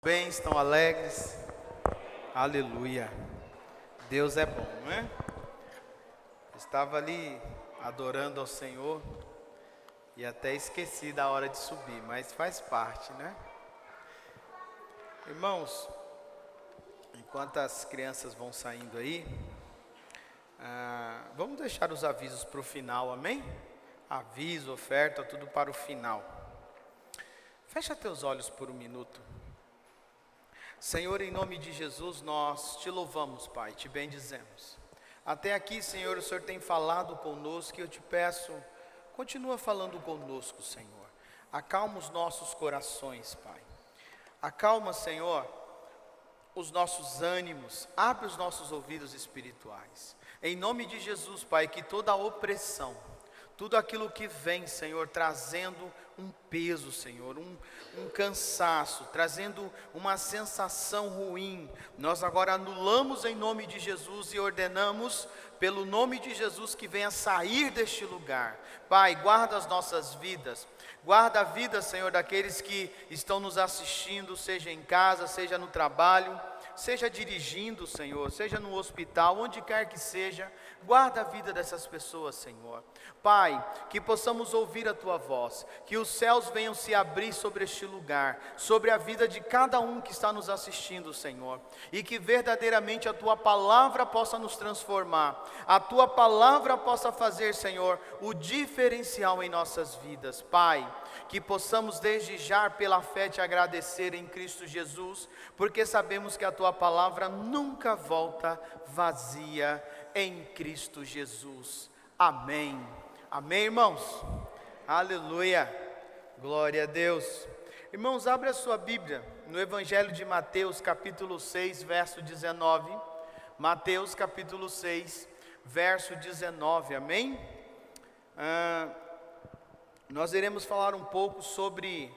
Bem, estão alegres? Aleluia. Deus é bom, não é? Estava ali adorando ao Senhor e até esqueci da hora de subir, mas faz parte, né? Irmãos, enquanto as crianças vão saindo aí, vamos deixar os avisos para o final, amém? Aviso, oferta, tudo para o final. Fecha teus olhos por um minuto. Senhor, em nome de Jesus, nós te louvamos, Pai, te bendizemos. Até aqui, Senhor, o Senhor tem falado conosco e eu te peço, continua falando conosco, Senhor. Acalma os nossos corações, Pai. Acalma, Senhor, os nossos ânimos, abre os nossos ouvidos espirituais. Em nome de Jesus, Pai, que toda a opressão, tudo aquilo que vem, Senhor, trazendo um peso, Senhor, um cansaço, trazendo uma sensação ruim, nós agora anulamos em nome de Jesus e ordenamos pelo nome de Jesus que venha sair deste lugar. Pai, guarda as nossas vidas, guarda a vida, Senhor, daqueles que estão nos assistindo, seja em casa, seja no trabalho, seja dirigindo, Senhor, seja no hospital, onde quer que seja, guarda a vida dessas pessoas, Senhor. Pai, que possamos ouvir a Tua voz, que os céus venham se abrir sobre este lugar, sobre a vida de cada um que está nos assistindo, Senhor, e que verdadeiramente a Tua palavra possa nos transformar, a Tua palavra possa fazer, Senhor, o diferencial em nossas vidas. Pai, que possamos desde já pela fé te agradecer em Cristo Jesus, porque sabemos que a Tua palavra nunca volta vazia em Cristo Jesus. Amém. Amém, irmãos? Aleluia. Glória a Deus. Irmãos, abre a sua Bíblia no Evangelho de Mateus, capítulo 6, verso 19. Mateus, capítulo 6, verso 19. Amém? Nós iremos falar um pouco sobre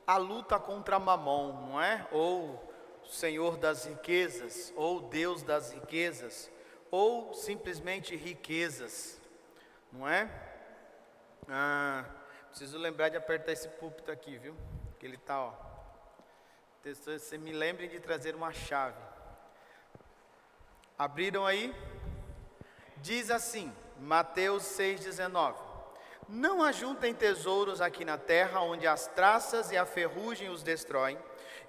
a luta contra Mamon, não é? Ou Senhor das riquezas, ou Deus das riquezas, ou simplesmente riquezas, não é? Preciso lembrar de apertar esse púlpito aqui, viu? Que ele está, ó. Você me lembre de trazer uma chave. Abriram aí? Diz assim, Mateus 6,19: Não ajuntem tesouros aqui na terra, onde as traças e a ferrugem os destroem,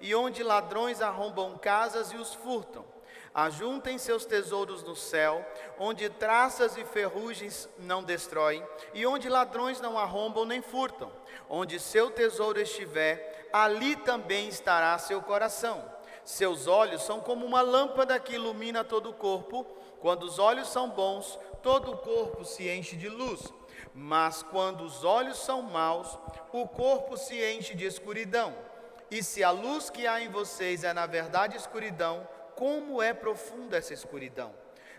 e onde ladrões arrombam casas e os furtam. Ajuntem seus tesouros no céu, onde traças e ferrugens não destroem, e onde ladrões não arrombam nem furtam. Onde seu tesouro estiver, ali também estará seu coração. Seus olhos são como uma lâmpada que ilumina todo o corpo. Quando os olhos são bons, todo o corpo se enche de luz. Mas quando os olhos são maus, o corpo se enche de escuridão. E se a luz que há em vocês é na verdade escuridão, como é profunda essa escuridão?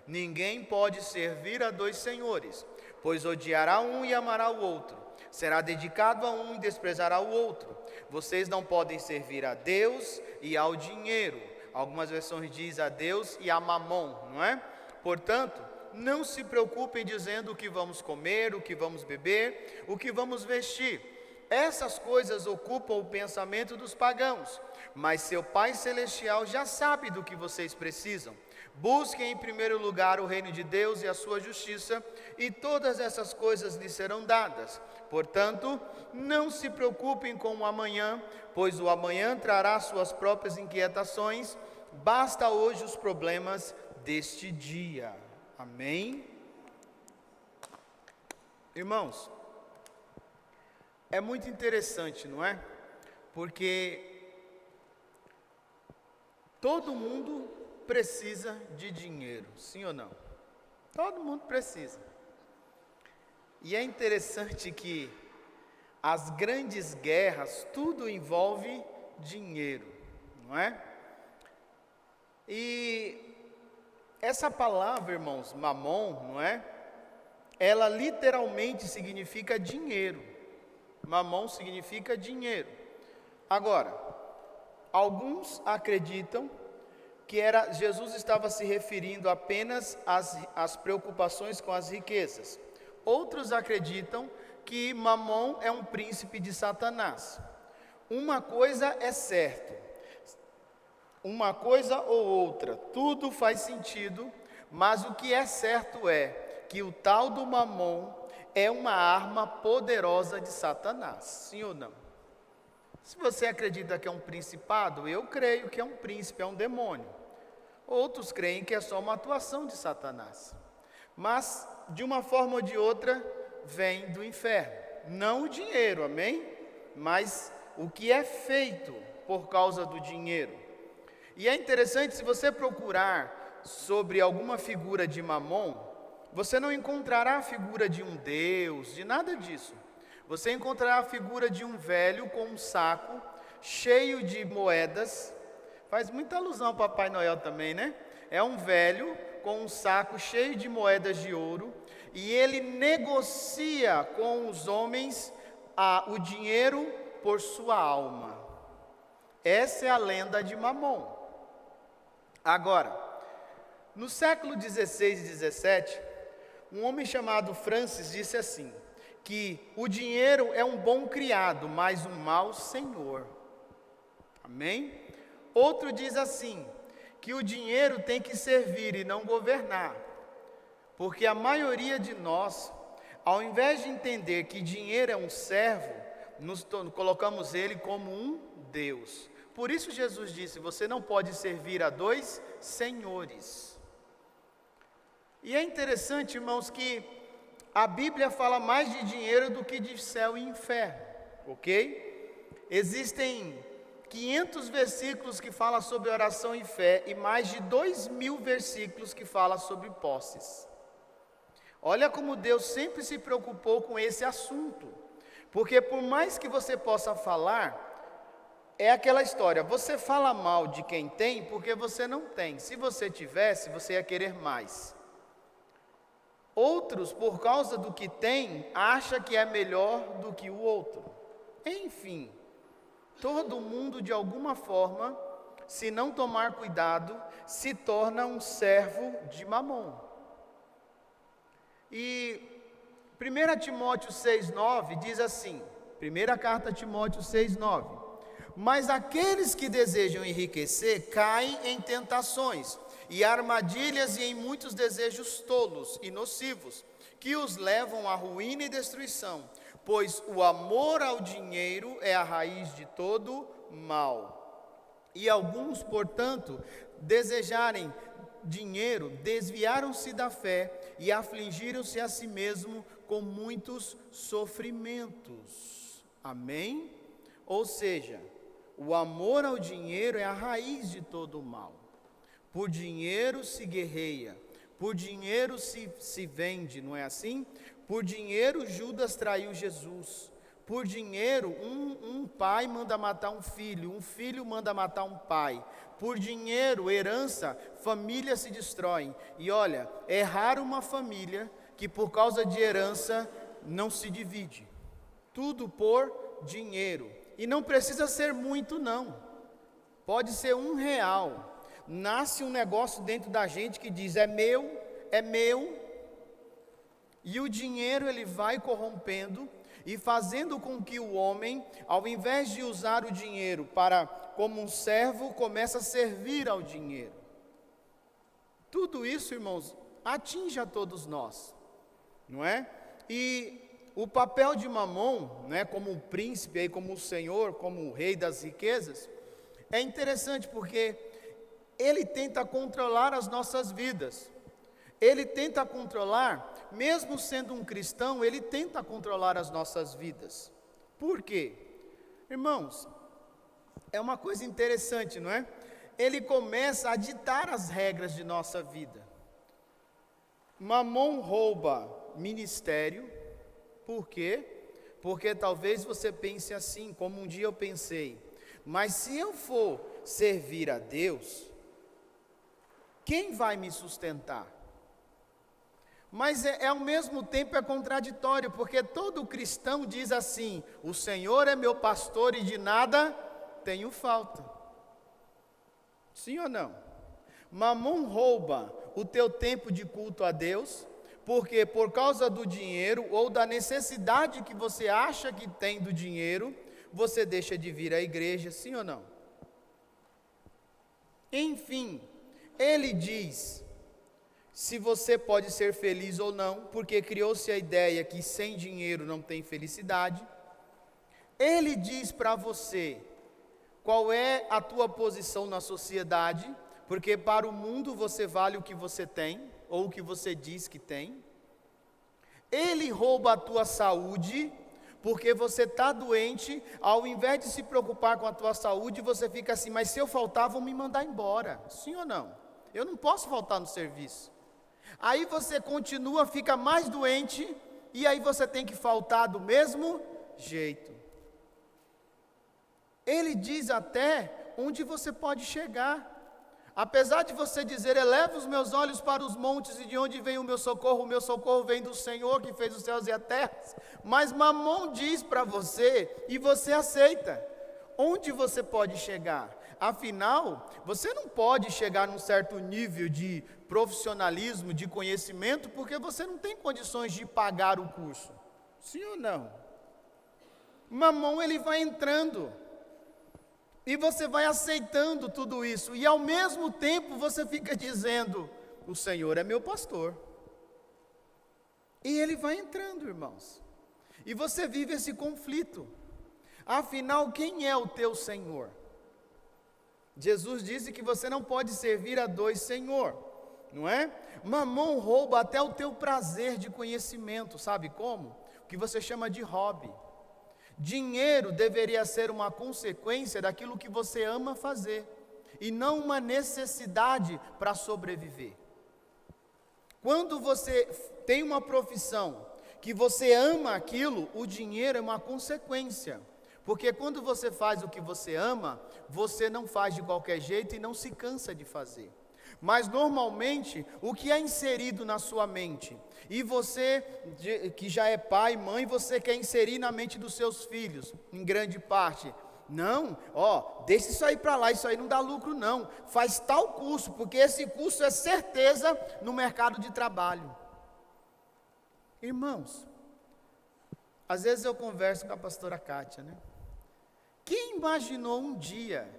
Ninguém pode servir a dois senhores, pois odiará um e amará o outro. Será dedicado a um e desprezará o outro. Vocês não podem servir a Deus e ao dinheiro. Algumas versões dizem a Deus e a Mamon, não é? Portanto, não se preocupem dizendo o que vamos comer, o que vamos beber, o que vamos vestir. Essas coisas ocupam o pensamento dos pagãos, mas seu Pai Celestial já sabe do que vocês precisam. Busquem em primeiro lugar o reino de Deus e a sua justiça, e todas essas coisas lhes serão dadas. Portanto, não se preocupem com o amanhã, pois o amanhã trará suas próprias inquietações. Basta hoje os problemas deste dia. Amém? Irmãos, é muito interessante, não é? Porque todo mundo precisa de dinheiro, sim ou não? Todo mundo precisa. E é interessante que as grandes guerras, tudo envolve dinheiro, não é? E essa palavra, irmãos, mamon, não é? Ela literalmente significa dinheiro. Mamon significa dinheiro. Agora, alguns acreditam que Jesus estava se referindo apenas às preocupações com as riquezas. Outros acreditam que Mamon é um príncipe de Satanás. Uma coisa é certa: uma coisa ou outra, tudo faz sentido, mas o que é certo é que o tal do mamon é uma arma poderosa de Satanás, sim ou não? Se você acredita que é um principado, eu creio que é um príncipe, é um demônio. Outros creem que é só uma atuação de Satanás. Mas, de uma forma ou de outra, vem do inferno. Não o dinheiro, amém? Mas o que é feito por causa do dinheiro. E é interessante, se você procurar sobre alguma figura de Mamon, você não encontrará a figura de um deus, de nada disso. Você encontrará a figura de um velho com um saco cheio de moedas. Faz muita alusão ao Papai Noel também, né? É um velho com um saco cheio de moedas de ouro e ele negocia com os homens o dinheiro por sua alma. Essa é a lenda de Mamon. Agora, no século 16 e 17, um homem chamado Francis disse assim, que o dinheiro é um bom criado, mas um mau senhor. Amém? Outro diz assim, que o dinheiro tem que servir e não governar. Porque a maioria de nós, ao invés de entender que dinheiro é um servo, colocamos ele como um Deus. Por isso Jesus disse, você não pode servir a dois senhores. E é interessante, irmãos, que a Bíblia fala mais de dinheiro do que de céu e inferno, ok? Existem 500 versículos que falam sobre oração e fé e mais de 2.000 versículos que falam sobre posses. Olha como Deus sempre se preocupou com esse assunto, porque por mais que você possa falar, é aquela história, você fala mal de quem tem porque você não tem, se você tivesse, você ia querer mais. Outros, por causa do que tem, acham que é melhor do que o outro. Enfim, todo mundo de alguma forma, se não tomar cuidado, se torna um servo de Mamon. E 1 Timóteo 6,9 diz assim, primeira carta a Timóteo 6,9, mas aqueles que desejam enriquecer caem em tentações e armadilhas e em muitos desejos tolos e nocivos, que os levam à ruína e destruição, pois o amor ao dinheiro é a raiz de todo mal. E alguns, portanto, desejarem dinheiro, desviaram-se da fé e afligiram-se a si mesmo com muitos sofrimentos. Amém? Ou seja, o amor ao dinheiro é a raiz de todo o mal. Por dinheiro se guerreia, por dinheiro se vende, não é assim? Por dinheiro Judas traiu Jesus, por dinheiro um pai manda matar um filho manda matar um pai, por dinheiro, herança, família se destrói. E olha, é raro uma família que por causa de herança não se divide, tudo por dinheiro, e não precisa ser muito não, pode ser R$1, nasce um negócio dentro da gente que diz, é meu, e o dinheiro ele vai corrompendo e fazendo com que o homem, ao invés de usar o dinheiro como um servo, começa a servir ao dinheiro. Tudo isso, irmãos, atinge a todos nós, não é? E o papel de Mamon, né, como um príncipe, aí, como o senhor, como o rei das riquezas, é interessante porque ele tenta controlar as nossas vidas. Ele tenta controlar, mesmo sendo um cristão, ele tenta controlar as nossas vidas. Por quê? Irmãos, é uma coisa interessante, não é? Ele começa a ditar as regras de nossa vida. Mamon rouba ministério. Por quê? Porque talvez você pense assim, como um dia eu pensei, mas se eu for servir a Deus, quem vai me sustentar? Mas ao mesmo tempo é contraditório, porque todo cristão diz assim, o Senhor é meu pastor e de nada tenho falta. Sim ou não? Mamon rouba o teu tempo de culto a Deus, porque por causa do dinheiro ou da necessidade que você acha que tem do dinheiro, você deixa de vir à igreja, sim ou não? Enfim, ele diz se você pode ser feliz ou não, porque criou-se a ideia que sem dinheiro não tem felicidade. Ele diz para você qual é a tua posição na sociedade, porque para o mundo você vale o que você tem, ou o que você diz que tem. Ele rouba a tua saúde, porque você está doente, ao invés de se preocupar com a tua saúde, você fica assim, mas se eu faltar, vão me mandar embora. Sim ou não? Eu não posso faltar no serviço. Aí você continua, fica mais doente, e aí você tem que faltar do mesmo jeito. Ele diz até onde você pode chegar. Apesar de você dizer, eleva os meus olhos para os montes, e de onde vem o meu socorro vem do Senhor que fez os céus e a terra. Mas Mamon diz para você, e você aceita, onde você pode chegar. Afinal, você não pode chegar num certo nível de profissionalismo, de conhecimento, porque você não tem condições de pagar o curso. Sim ou não? Mamon, ele vai entrando. E você vai aceitando tudo isso, e ao mesmo tempo você fica dizendo, o Senhor é meu pastor. E ele vai entrando, irmãos. E você vive esse conflito. Afinal, quem é o teu Senhor? Jesus disse que você não pode servir a dois senhor, não é? Mamon rouba até o teu prazer de conhecimento, sabe como? O que você chama de hobby. Dinheiro deveria ser uma consequência daquilo que você ama fazer, e não uma necessidade para sobreviver. Quando você tem uma profissão que você ama aquilo, o dinheiro é uma consequência. Porque quando você faz o que você ama, você não faz de qualquer jeito e não se cansa de fazer. Mas normalmente, o que é inserido na sua mente, e você que já é pai, mãe, você quer inserir na mente dos seus filhos, em grande parte, não, deixa isso aí para lá, isso aí não dá lucro não, faz tal curso, porque esse curso é certeza no mercado de trabalho. Irmãos, às vezes eu converso com a pastora Kátia, né? Quem imaginou um dia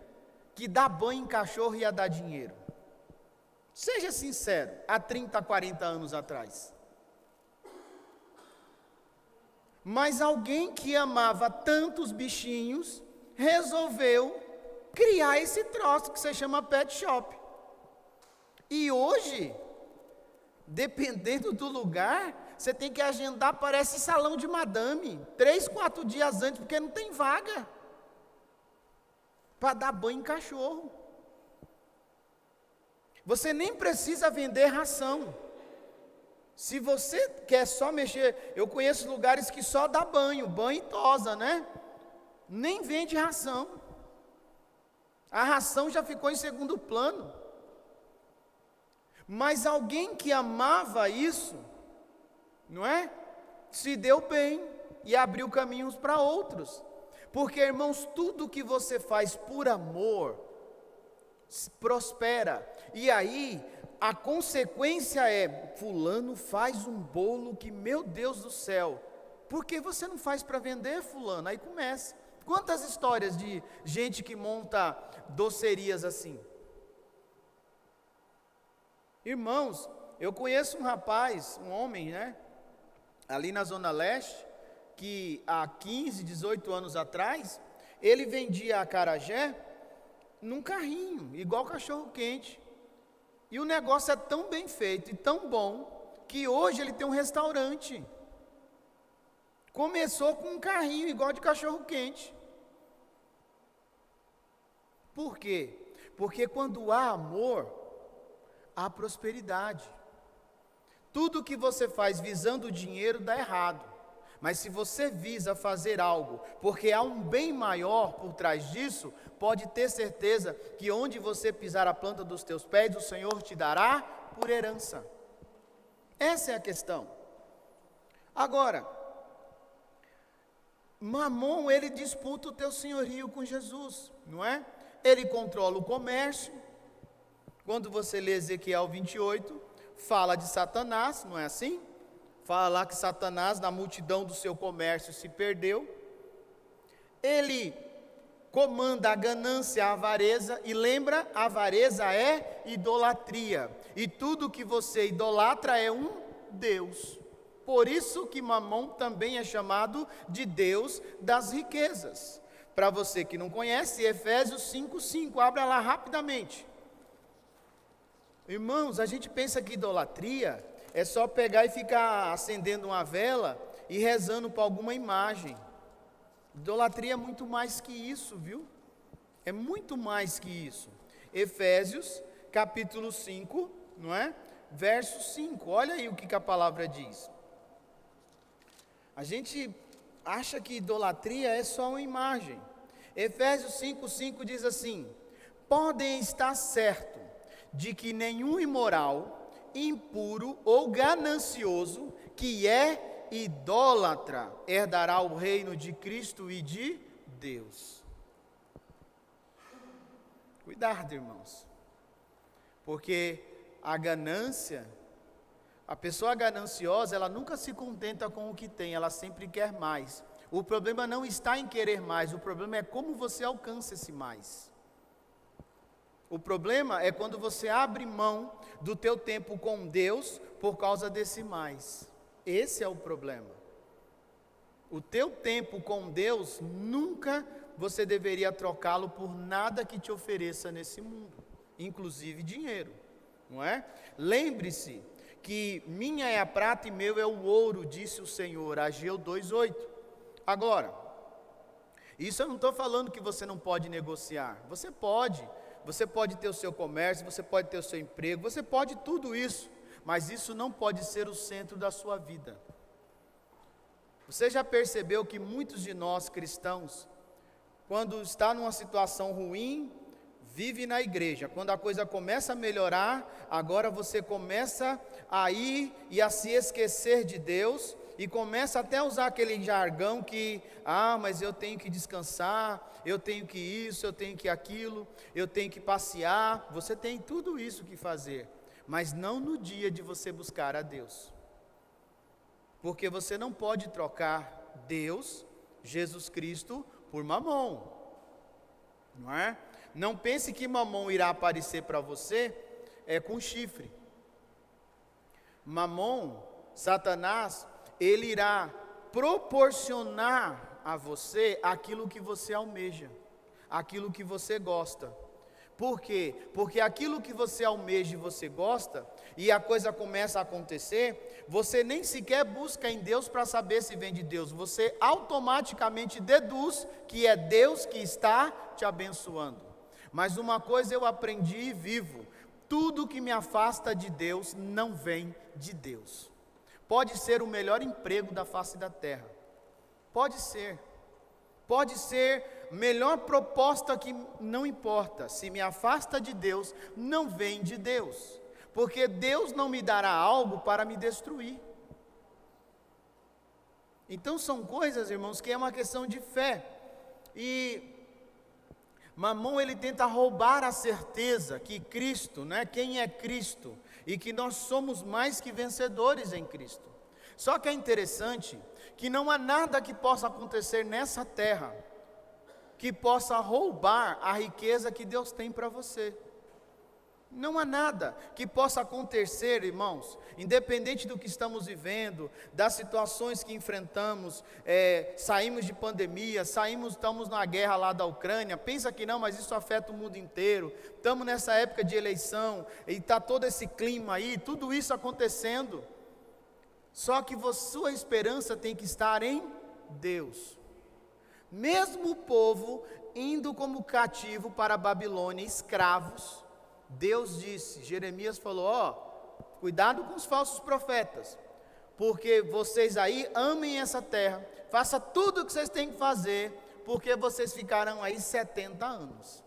que dar banho em cachorro ia dar dinheiro? Seja sincero, há 30, 40 anos atrás. Mas alguém que amava tantos bichinhos, resolveu criar esse troço que se chama pet shop. E hoje, dependendo do lugar, você tem que agendar, parece salão de madame, 3, 4 dias antes, porque não tem vaga para dar banho em cachorro. Você nem precisa vender ração. Se você quer só mexer, eu conheço lugares que só dá banho e tosa, né? Nem vende ração. A ração já ficou em segundo plano. Mas alguém que amava isso, não é? Se deu bem e abriu caminhos para outros. Porque, irmãos, tudo que você faz por amor prospera. E aí, a consequência é, fulano faz um bolo que, meu Deus do céu, por que você não faz para vender, fulano? Aí começa. Quantas histórias de gente que monta docerias assim? Irmãos, eu conheço um rapaz, um homem, né? Ali na Zona Leste, que há 15, 18 anos atrás, ele vendia acarajé num carrinho, igual cachorro quente. E o negócio é tão bem feito e tão bom, que hoje ele tem um restaurante. Começou com um carrinho igual de cachorro quente. Por quê? Porque quando há amor, há prosperidade. Tudo que você faz visando o dinheiro dá errado. Mas se você visa fazer algo, porque há um bem maior por trás disso, pode ter certeza que onde você pisar a planta dos teus pés, o Senhor te dará por herança. Essa é a questão. Agora, Mamon, ele disputa o teu senhorio com Jesus, não é? Ele controla o comércio. Quando você lê Ezequiel 28, fala de Satanás, não é assim? Fala lá que Satanás, na multidão do seu comércio, se perdeu. Ele comanda a ganância, a avareza, e lembra, a avareza é idolatria, e tudo que você idolatra é um Deus. Por isso que Mamon também é chamado de Deus das riquezas. Para você que não conhece, Efésios 5:5, abra lá rapidamente. Irmãos, a gente pensa que idolatria é só pegar e ficar acendendo uma vela e rezando para alguma imagem. Idolatria é muito mais que isso, viu? É muito mais que isso. Efésios, capítulo 5, não é? Verso 5, olha aí o que a palavra diz. A gente acha que idolatria é só uma imagem. Efésios 5:5 diz assim: podem estar certo de que nenhum imoral, impuro ou ganancioso, que é idólatra, herdará o reino de Cristo e de Deus. Cuidado, irmãos, porque a ganância, a pessoa gananciosa, ela nunca se contenta com o que tem, ela sempre quer mais. O problema não está em querer mais, o problema é como você alcança esse mais. O problema é quando você abre mão do teu tempo com Deus por causa desse mais. Esse é o problema. O teu tempo com Deus, nunca você deveria trocá-lo por nada que te ofereça nesse mundo, inclusive dinheiro, não é? Lembre-se que minha é a prata e meu é o ouro, disse o Senhor, Ageu 2:8. Agora, isso eu não estou falando que você não pode negociar, você pode ter o seu comércio, você pode ter o seu emprego, você pode tudo isso, mas isso não pode ser o centro da sua vida. Você já percebeu que muitos de nós cristãos, quando está numa situação ruim, vive na igreja, quando a coisa começa a melhorar, agora você começa a ir e a se esquecer de Deus, e começa até a usar aquele jargão que, mas eu tenho que descansar, eu tenho que isso, eu tenho que aquilo, eu tenho que passear. Você tem tudo isso que fazer, mas não no dia de você buscar a Deus, porque você não pode trocar Deus, Jesus Cristo, por Mamon, não é? Não pense que Mamon irá aparecer para você com chifre. Mamon, Satanás, ele irá proporcionar a você aquilo que você almeja, aquilo que você gosta. Por quê? Porque aquilo que você almeja e você gosta, e a coisa começa a acontecer, você nem sequer busca em Deus para saber se vem de Deus, você automaticamente deduz que é Deus que está te abençoando. Mas uma coisa eu aprendi e vivo: tudo que me afasta de Deus não vem de Deus. Pode ser o melhor emprego da face da terra, pode ser melhor proposta, que não importa, se me afasta de Deus, não vem de Deus, porque Deus não me dará algo para me destruir. Então são coisas, irmãos, que é uma questão de fé, e Mamon, ele tenta roubar a certeza que Cristo, né, quem é Cristo, e que nós somos mais que vencedores em Cristo. Só que é interessante que não há nada que possa acontecer nessa terra que possa roubar a riqueza que Deus tem para você. Não há nada que possa acontecer, irmãos, independente do que estamos vivendo, das situações que enfrentamos, saímos de pandemia, estamos na guerra lá da Ucrânia, pensa que não, mas isso afeta o mundo inteiro, estamos nessa época de eleição, e está todo esse clima aí, tudo isso acontecendo, só que sua esperança tem que estar em Deus. Mesmo o povo indo como cativo para a Babilônia, escravos, Deus disse, Jeremias falou, cuidado com os falsos profetas, porque vocês aí amem essa terra, faça tudo o que vocês têm que fazer, porque vocês ficarão aí 70 anos.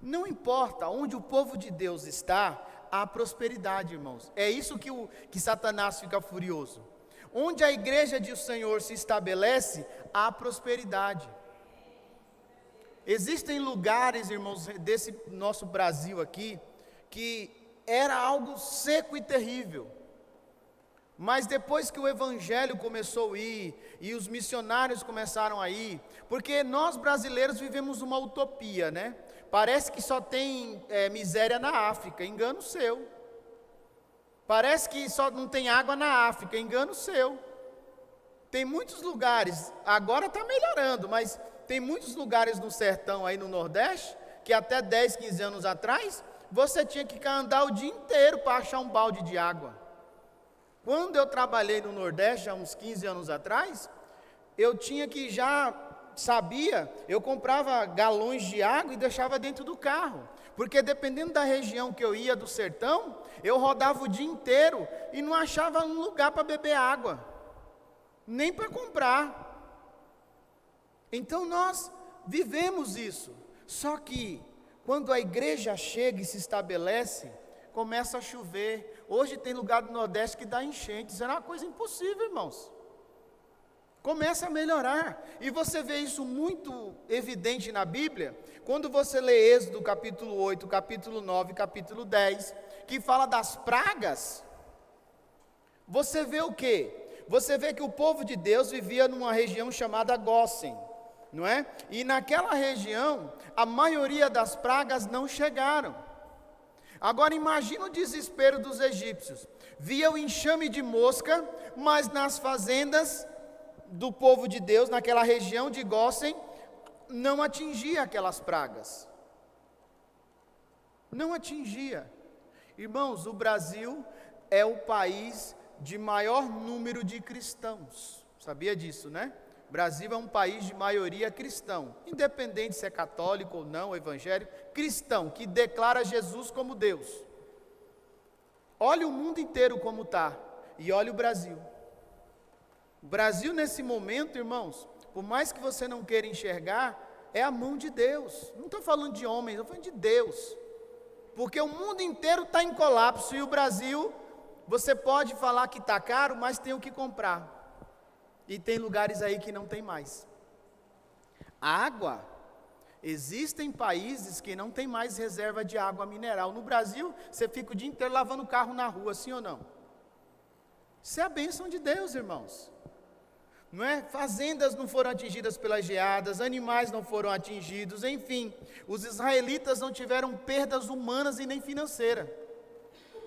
Não importa onde o povo de Deus está, há prosperidade, irmãos. É isso que Satanás fica furioso. Onde a igreja do Senhor se estabelece, há prosperidade. Existem lugares, irmãos, desse nosso Brasil aqui, que era algo seco e terrível, Mas depois que o evangelho começou a ir, e os missionários começaram a ir, porque nós brasileiros vivemos uma utopia, né? Parece que só tem miséria na África, engano seu. Parece que só não tem água na África, engano seu. Tem muitos lugares, agora está melhorando, mas tem muitos lugares no sertão aí no Nordeste, que até 10, 15 anos atrás, você tinha que andar o dia inteiro para achar um balde de água. Quando eu trabalhei no Nordeste, há uns 15 anos atrás, eu tinha que já sabia, eu comprava galões de água e deixava dentro do carro, porque dependendo da região que eu ia do sertão, eu rodava o dia inteiro e não achava um lugar para beber água, nem para comprar. Então nós vivemos isso, só que quando a igreja chega e se estabelece, começa a chover. Hoje tem lugar do Nordeste que dá enchente, isso era uma coisa impossível, irmãos. Começa a melhorar, e você vê isso muito evidente na Bíblia, quando você lê Êxodo capítulo 8, capítulo 9, capítulo 10, que fala das pragas. Você vê o quê? Você vê que o povo de Deus vivia numa região chamada Gósen, não é? E naquela região, a maioria das pragas não chegaram. Agora imagina o desespero dos egípcios. Via o enxame de mosca, mas nas fazendas do povo de Deus, naquela região de Gósen, não atingia aquelas pragas. Não atingia. Irmãos, o Brasil é o país de maior número de cristãos. Sabia disso, né? O Brasil é um país de maioria cristão, independente se é católico ou não, evangélico, cristão, que declara Jesus como Deus. Olha o mundo inteiro como está, e olha o Brasil. O Brasil nesse momento, irmãos, por mais que você não queira enxergar, é a mão de Deus. Não estou falando de homens, estou falando de Deus. Porque o mundo inteiro está em colapso, e o Brasil, você pode falar que está caro, mas tem o que comprar. E tem lugares aí que não tem mais. Água, existem países que não tem mais reserva de água mineral. No Brasil, você fica o dia inteiro lavando o carro na rua, sim ou não? Isso é a bênção de Deus, irmãos. Não é? Fazendas não foram atingidas pelas geadas, animais não foram atingidos, enfim. Os israelitas não tiveram perdas humanas e nem financeiras.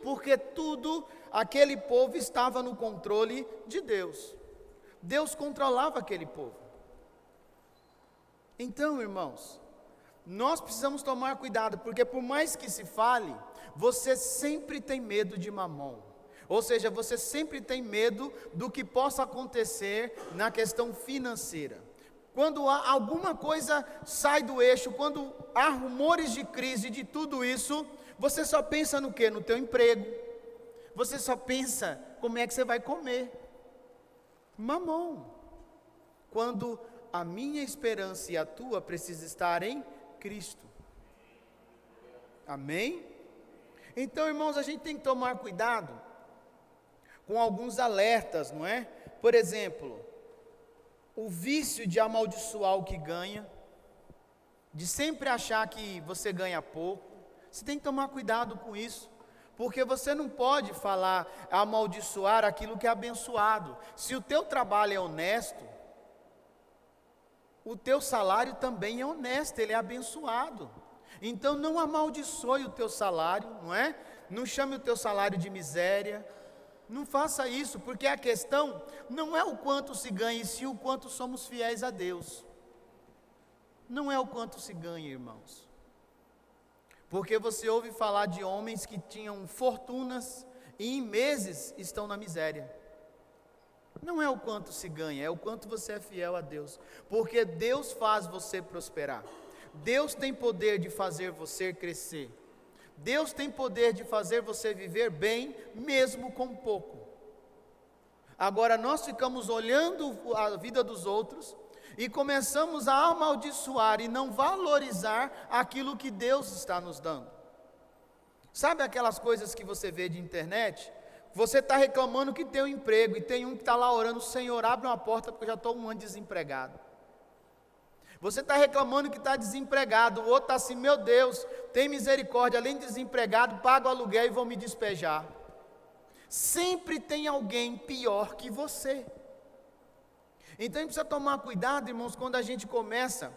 Porque tudo, aquele povo estava no controle de Deus. Deus controlava aquele povo. Então, irmãos, nós precisamos tomar cuidado, porque por mais que se fale, você sempre tem medo de Mamon. Ou seja, você sempre tem medo do que possa acontecer na questão financeira. Quando alguma coisa sai do eixo, quando há rumores de crise, de tudo isso, você só pensa no quê? No teu emprego. Você só pensa como é que você vai comer. Mamon, quando a minha esperança e a tua precisa estar em Cristo. Amém? Então, irmãos, a gente tem que tomar cuidado com alguns alertas, não é? Por exemplo, o vício de amaldiçoar o que ganha, de sempre achar que você ganha pouco. Você tem que tomar cuidado com isso. Porque você não pode falar, amaldiçoar aquilo que é abençoado. Se o teu trabalho é honesto, o teu salário também é honesto, ele é abençoado. Então não amaldiçoe o teu salário, não é? Não chame o teu salário de miséria. Não faça isso, porque a questão não é o quanto se ganha, e sim o quanto somos fiéis a Deus. Não é o quanto se ganha, irmãos. Porque você ouve falar de homens que tinham fortunas e em meses estão na miséria. Não é o quanto se ganha, é o quanto você é fiel a Deus. Porque Deus faz você prosperar. Deus tem poder de fazer você crescer. Deus tem poder de fazer você viver bem, mesmo com pouco. Agora nós ficamos olhando a vida dos outros e começamos a amaldiçoar e não valorizar aquilo que Deus está nos dando. Sabe aquelas coisas que você vê de internet? Você está reclamando que tem um emprego e tem um que está lá orando: Senhor, abre uma porta porque eu já estou um ano desempregado. Você está reclamando que está desempregado, o outro está assim: meu Deus, tem misericórdia, além de desempregado, paga o aluguel e vão me despejar. Sempre tem alguém pior que você. Então a gente precisa tomar cuidado, irmãos, quando a gente começa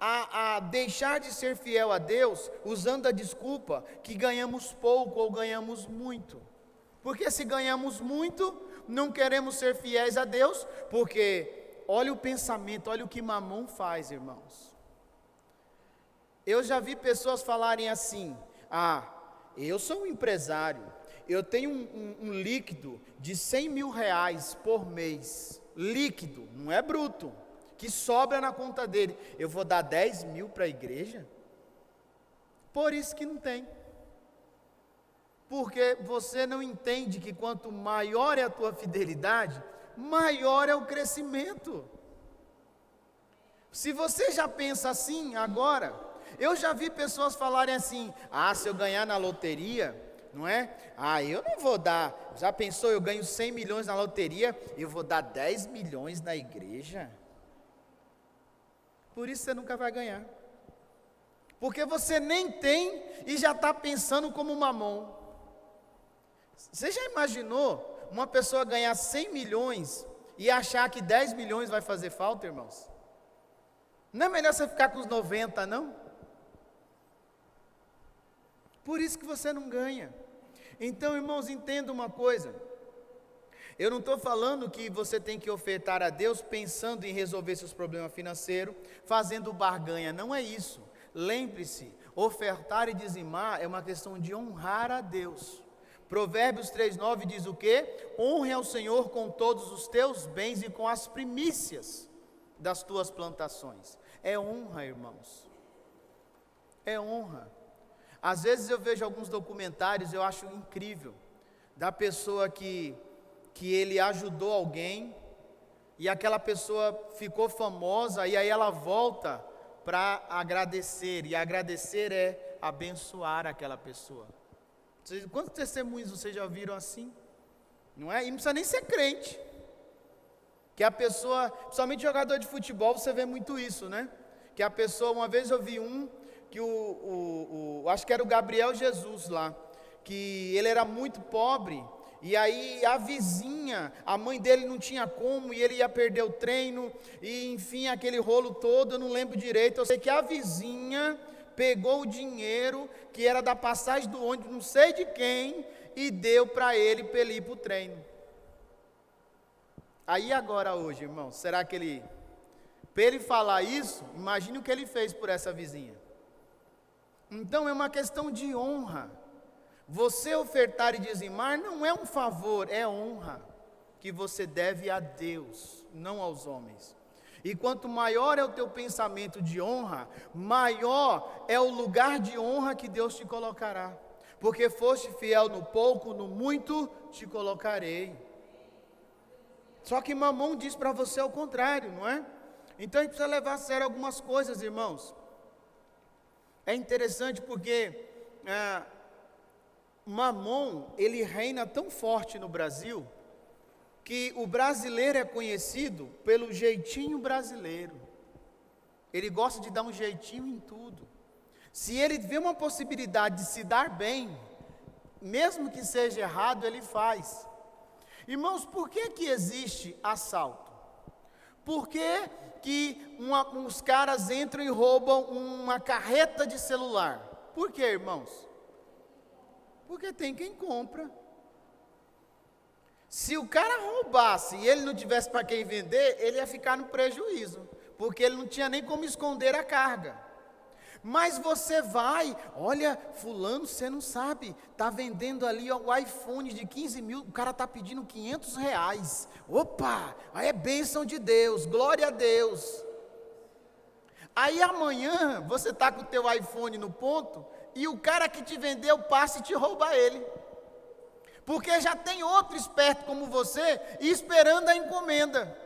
a deixar de ser fiel a Deus, usando a desculpa que ganhamos pouco ou ganhamos muito. Porque se ganhamos muito, não queremos ser fiéis a Deus, porque olha o pensamento, olha o que Mamon faz, irmãos. Eu já vi pessoas falarem assim: eu sou um empresário, eu tenho um líquido de 100 mil reais por mês, líquido, não é bruto, que sobra na conta dele, eu vou dar 10 mil para a igreja? Por isso que não tem. Porque você não entende que quanto maior é a tua fidelidade, maior é o crescimento. Se você já pensa assim agora, eu já vi pessoas falarem assim: se eu ganhar na loteria, não é? Eu não vou dar, já pensou, eu ganho 100 milhões na loteria, eu vou dar 10 milhões na igreja? Por isso você nunca vai ganhar. Porque você nem tem e já está pensando como Mamon. Você já imaginou uma pessoa ganhar 100 milhões e achar que 10 milhões vai fazer falta, irmãos? Não é melhor você ficar com os 90, não? Por isso que você não ganha. Então, irmãos, entenda uma coisa. Eu não estou falando que você tem que ofertar a Deus pensando em resolver seus problemas financeiros, fazendo barganha, não é isso. Lembre-se, ofertar e dizimar é uma questão de honrar a Deus. Provérbios 3,9 diz o quê? Honre ao Senhor com todos os teus bens e com as primícias das tuas plantações. É honra, irmãos. É honra. Às vezes eu vejo alguns documentários, eu acho incrível, da pessoa que ele ajudou alguém, e aquela pessoa ficou famosa, e aí ela volta para agradecer, e agradecer é abençoar aquela pessoa. Quantos testemunhos vocês já viram assim? Não é? E não precisa nem ser crente. Que a pessoa, principalmente jogador de futebol, você vê muito isso, né? Que a pessoa, uma vez eu vi que acho que era o Gabriel Jesus lá, que ele era muito pobre, e aí a vizinha, a mãe dele não tinha como, e ele ia perder o treino, e enfim, aquele rolo todo, eu não lembro direito, eu sei que a vizinha pegou o dinheiro, que era da passagem do ônibus, não sei de quem, e deu para ele ir para o treino. Aí agora hoje, irmão, será que para ele falar isso, imagine o que ele fez por essa vizinha. Então é uma questão de honra. Você ofertar e dizimar não é um favor, é honra que você deve a Deus, não aos homens. E quanto maior é o teu pensamento de honra, maior é o lugar de honra que Deus te colocará. Porque foste fiel no pouco, no muito te colocarei. Só que Mamon diz para você o contrário, não é? Então a gente precisa levar a sério algumas coisas, irmãos. É interessante porque Mamon, ele reina tão forte no Brasil, que o brasileiro é conhecido pelo jeitinho brasileiro. Ele gosta de dar um jeitinho em tudo. Se ele vê uma possibilidade de se dar bem, mesmo que seja errado, ele faz. Irmãos, por que existe assalto? Por que uns caras entram e roubam uma carreta de celular? Por que, irmãos? Porque tem quem compra. Se o cara roubasse e ele não tivesse para quem vender, ele ia ficar no prejuízo, porque ele não tinha nem como esconder a carga. Mas você vai, olha, fulano, você não sabe, está vendendo ali o iPhone de 15 mil, o cara está pedindo 500 reais. Opa, aí é bênção de Deus, glória a Deus. Aí amanhã você está com o teu iPhone no ponto, e o cara que te vendeu passa e te rouba ele. Porque já tem outro esperto como você, esperando a encomenda.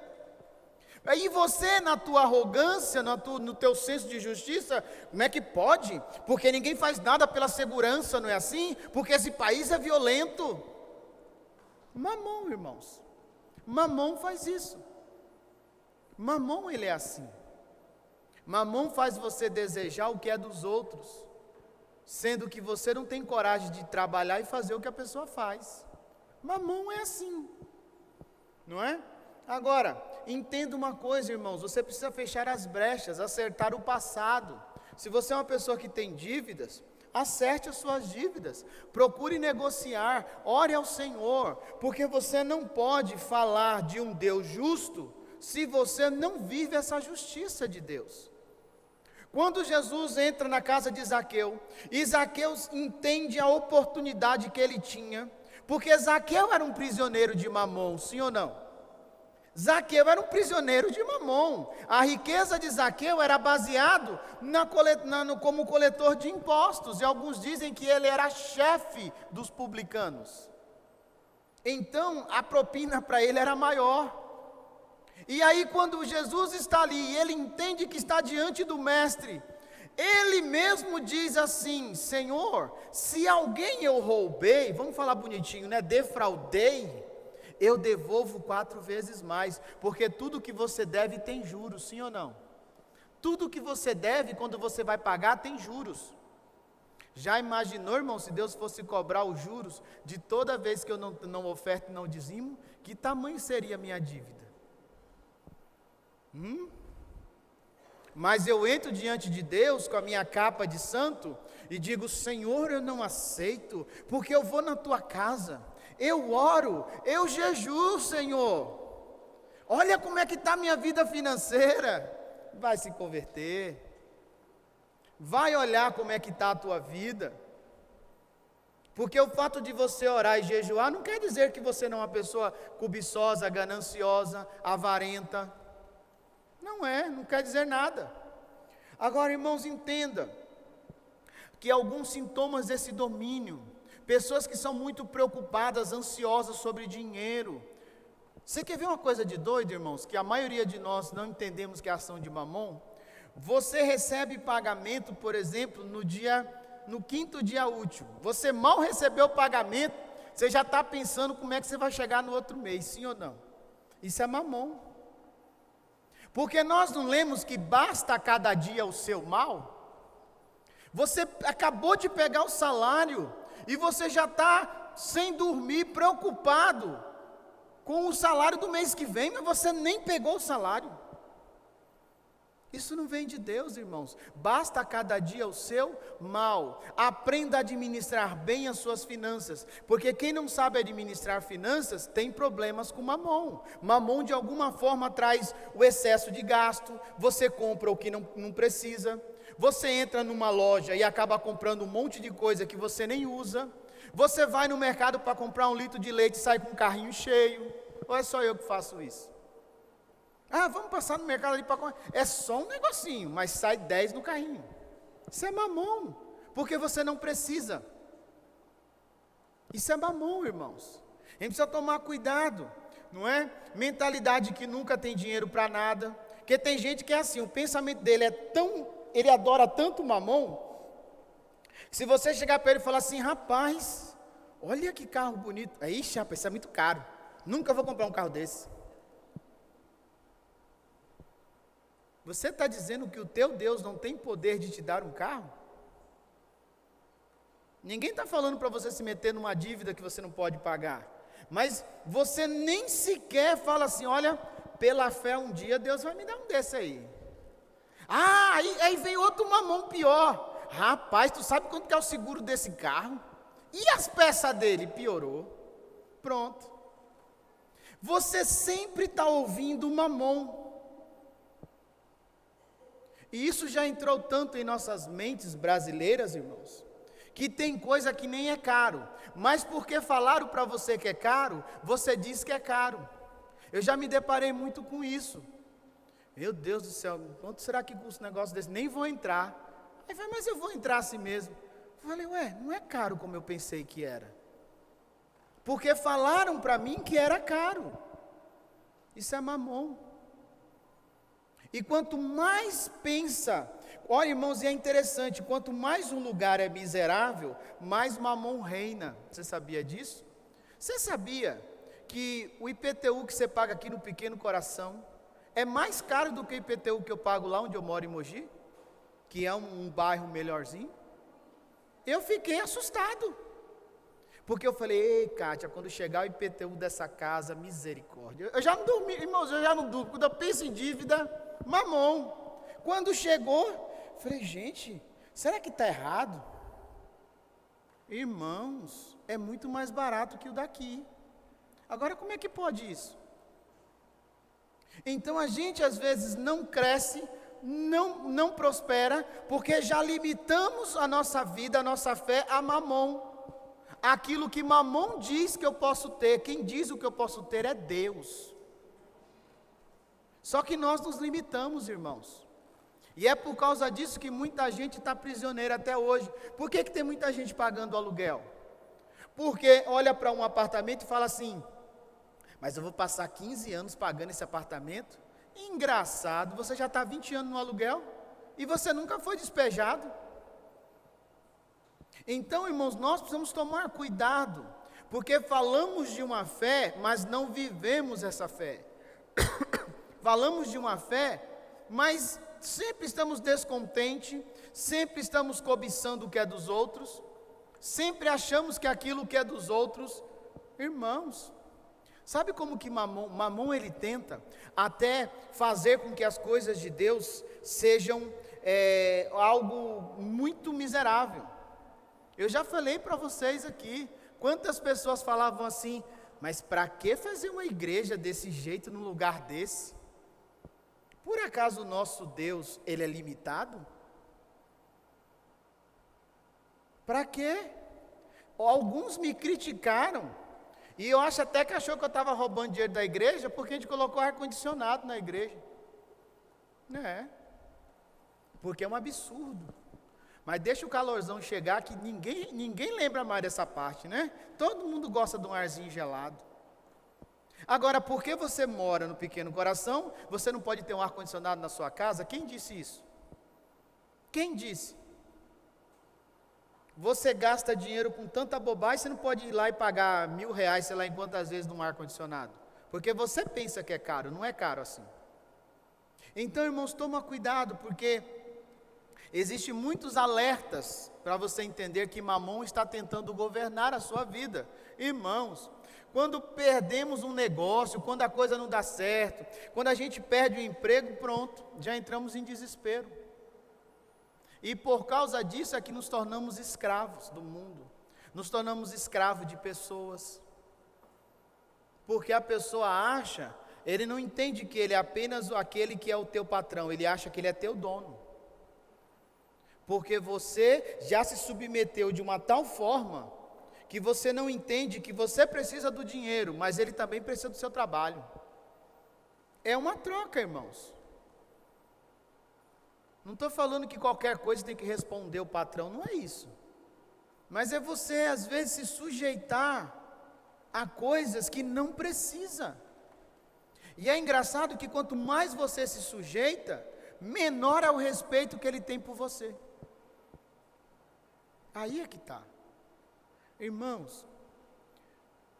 Aí você, na tua arrogância, no teu senso de justiça, como é que pode? Porque ninguém faz nada pela segurança, não é assim? Porque esse país é violento. Mamon, irmãos. Mamon faz isso. Mamon, ele é assim. Mamon faz você desejar o que é dos outros, sendo que você não tem coragem de trabalhar e fazer o que a pessoa faz. Mamão é assim, não é? Agora, entenda uma coisa, irmãos, você precisa fechar as brechas, acertar o passado. Se você é uma pessoa que tem dívidas, acerte as suas dívidas, procure negociar, ore ao Senhor, porque você não pode falar de um Deus justo, se você não vive essa justiça de Deus. Quando Jesus entra na casa de Zaqueu, e Zaqueu entende a oportunidade que ele tinha, porque Zaqueu era um prisioneiro de Mamon, sim ou não? Zaqueu era um prisioneiro de Mamon. A riqueza de Zaqueu era baseado como coletor de impostos, e alguns dizem que ele era chefe dos publicanos. Então, a propina para ele era maior. E aí quando Jesus está ali, e ele entende que está diante do mestre, ele mesmo diz assim: Senhor, se alguém eu roubei, vamos falar bonitinho, né? Defraudei, eu devolvo 4 vezes mais, porque tudo que você deve tem juros, sim ou não? Tudo que você deve, quando você vai pagar, tem juros. Já imaginou, irmão, se Deus fosse cobrar os juros de toda vez que eu não oferto e não dizimo, que tamanho seria a minha dívida? Mas eu entro diante de Deus com a minha capa de santo e digo: Senhor, eu não aceito, porque eu vou na tua casa, eu oro, eu jejuo, Senhor. Olha como é que está a minha vida financeira. Vai se converter, vai olhar como é que está a tua vida, porque o fato de você orar e jejuar não quer dizer que você não é uma pessoa cobiçosa, gananciosa, avarenta. Não quer dizer nada. Agora, irmãos, entenda que alguns sintomas desse domínio, pessoas que são muito preocupadas, ansiosas sobre dinheiro. Você quer ver uma coisa de doido, irmãos? Que a maioria de nós não entendemos que é a ação de Mamon. Você recebe pagamento, por exemplo, no 5º dia útil. Você mal recebeu o pagamento, você já está pensando como é que você vai chegar no outro mês, sim ou não? Isso é Mamon. Porque nós não lemos que basta a cada dia o seu mal? Você acabou de pegar o salário e você já está sem dormir, preocupado com o salário do mês que vem, mas você nem pegou o salário. Isso não vem de Deus, irmãos. Basta a cada dia o seu mal. Aprenda a administrar bem as suas finanças, porque quem não sabe administrar finanças tem problemas com Mamon. Mamon de alguma forma traz o excesso de gasto. Você compra o que não precisa. Você entra numa loja e acaba comprando um monte de coisa que você nem usa. Você vai no mercado para comprar 1 litro de leite e sai com um carrinho cheio. Ou é só eu que faço isso? Vamos passar no mercado ali para comprar. É só um negocinho, mas sai 10 no carrinho. Isso é Mamon, porque você não precisa. Isso é Mamon, irmãos. A gente precisa tomar cuidado, não é? Mentalidade que nunca tem dinheiro para nada. Porque tem gente que é assim, o pensamento dele ele adora tanto Mamon. Se você chegar para ele e falar assim: rapaz, olha que carro bonito. Aí, rapaz, isso é muito caro. Nunca vou comprar um carro desse. Você está dizendo que o teu Deus não tem poder de te dar um carro? Ninguém está falando para você se meter numa dívida que você não pode pagar. Mas você nem sequer fala assim: olha, pela fé um dia Deus vai me dar um desse aí. Aí vem outro Mamon pior. Rapaz, tu sabe quanto que é o seguro desse carro? E as peças dele? Piorou. Pronto. Você sempre está ouvindo Mamon. E isso já entrou tanto em nossas mentes brasileiras, irmãos, que tem coisa que nem é caro, mas porque falaram para você que é caro, você diz que é caro. Eu já me deparei muito com isso. Meu Deus do céu, quanto será que custa um negócio desse? Nem vou entrar. Aí vai, mas eu vou entrar assim mesmo. Eu falei: não é caro como eu pensei que era. Porque falaram para mim que era caro. Isso é Mamon. E quanto mais pensa, olha, irmãos, e é interessante, quanto mais um lugar é miserável, mais Mamon reina. Você sabia disso? Você sabia que o IPTU que você paga aqui no Pequeno Coração é mais caro do que o IPTU que eu pago lá onde eu moro em Mogi, que é um bairro melhorzinho? Eu fiquei assustado, Porque eu falei, ei, Kátia, quando chegar o IPTU dessa casa, misericórdia. Eu já não dormi, irmãos, eu já não durmo. Quando eu penso em dívida, Mamon. Quando chegou, falei, gente, será que está errado? Irmãos, é muito mais barato que o daqui. Agora, como é que pode isso? Então, a gente às vezes não cresce, não prospera, porque já limitamos a nossa vida, a nossa fé a Mamon. Aquilo que Mamon diz que eu posso ter, quem diz o que eu posso ter é Deus. Só que nós nos limitamos, irmãos. E é por causa disso que muita gente está prisioneira até hoje. Por que tem muita gente pagando aluguel? Porque olha para um apartamento e fala assim, mas eu vou passar 15 anos pagando esse apartamento? Engraçado, você já está 20 anos no aluguel e você nunca foi despejado. Então, irmãos, nós precisamos tomar cuidado, porque falamos de uma fé, mas não vivemos essa fé. Falamos de uma fé, mas sempre estamos descontentes, sempre estamos cobiçando o que é dos outros, sempre achamos que aquilo que é dos outros, irmãos, sabe como que Mamon ele tenta até fazer com que as coisas de Deus sejam algo muito miserável. Eu já falei para vocês aqui, quantas pessoas falavam assim, mas para que fazer uma igreja desse jeito, num lugar desse? Por acaso o nosso Deus, ele é limitado? Para quê? Alguns me criticaram, e eu acho até que achou que eu estava roubando dinheiro da igreja, porque a gente colocou ar-condicionado na igreja. Porque é um absurdo. Mas deixa o calorzão chegar, que ninguém lembra mais dessa parte, né? Todo mundo gosta de um arzinho gelado. Agora, porque você mora no Pequeno Coração, você não pode ter um ar-condicionado na sua casa? Quem disse isso? Quem disse? Você gasta dinheiro com tanta bobagem, você não pode ir lá e pagar R$1.000, sei lá em quantas vezes, num ar-condicionado. Porque você pensa que é caro, não é caro assim. Então, irmãos, toma cuidado, porque existem muitos alertas para você entender que Mamon está tentando governar a sua vida. Irmãos, quando perdemos um negócio, quando a coisa não dá certo, quando a gente perde o emprego, pronto, já entramos em desespero. E por causa disso é que nos tornamos escravos do mundo, nos tornamos escravos de pessoas. Porque a pessoa acha, ele não entende que ele é apenas aquele que é o teu patrão, ele acha que ele é teu dono. Porque você já se submeteu de uma tal forma que você não entende que você precisa do dinheiro, mas ele também precisa do seu trabalho. É uma troca, irmãos. Não estou falando que qualquer coisa tem que responder o patrão, não é isso. Mas é você, às vezes, se sujeitar a coisas que não precisa. E é engraçado que quanto mais você se sujeita, menor é o respeito que ele tem por você. Aí é que está. Irmãos,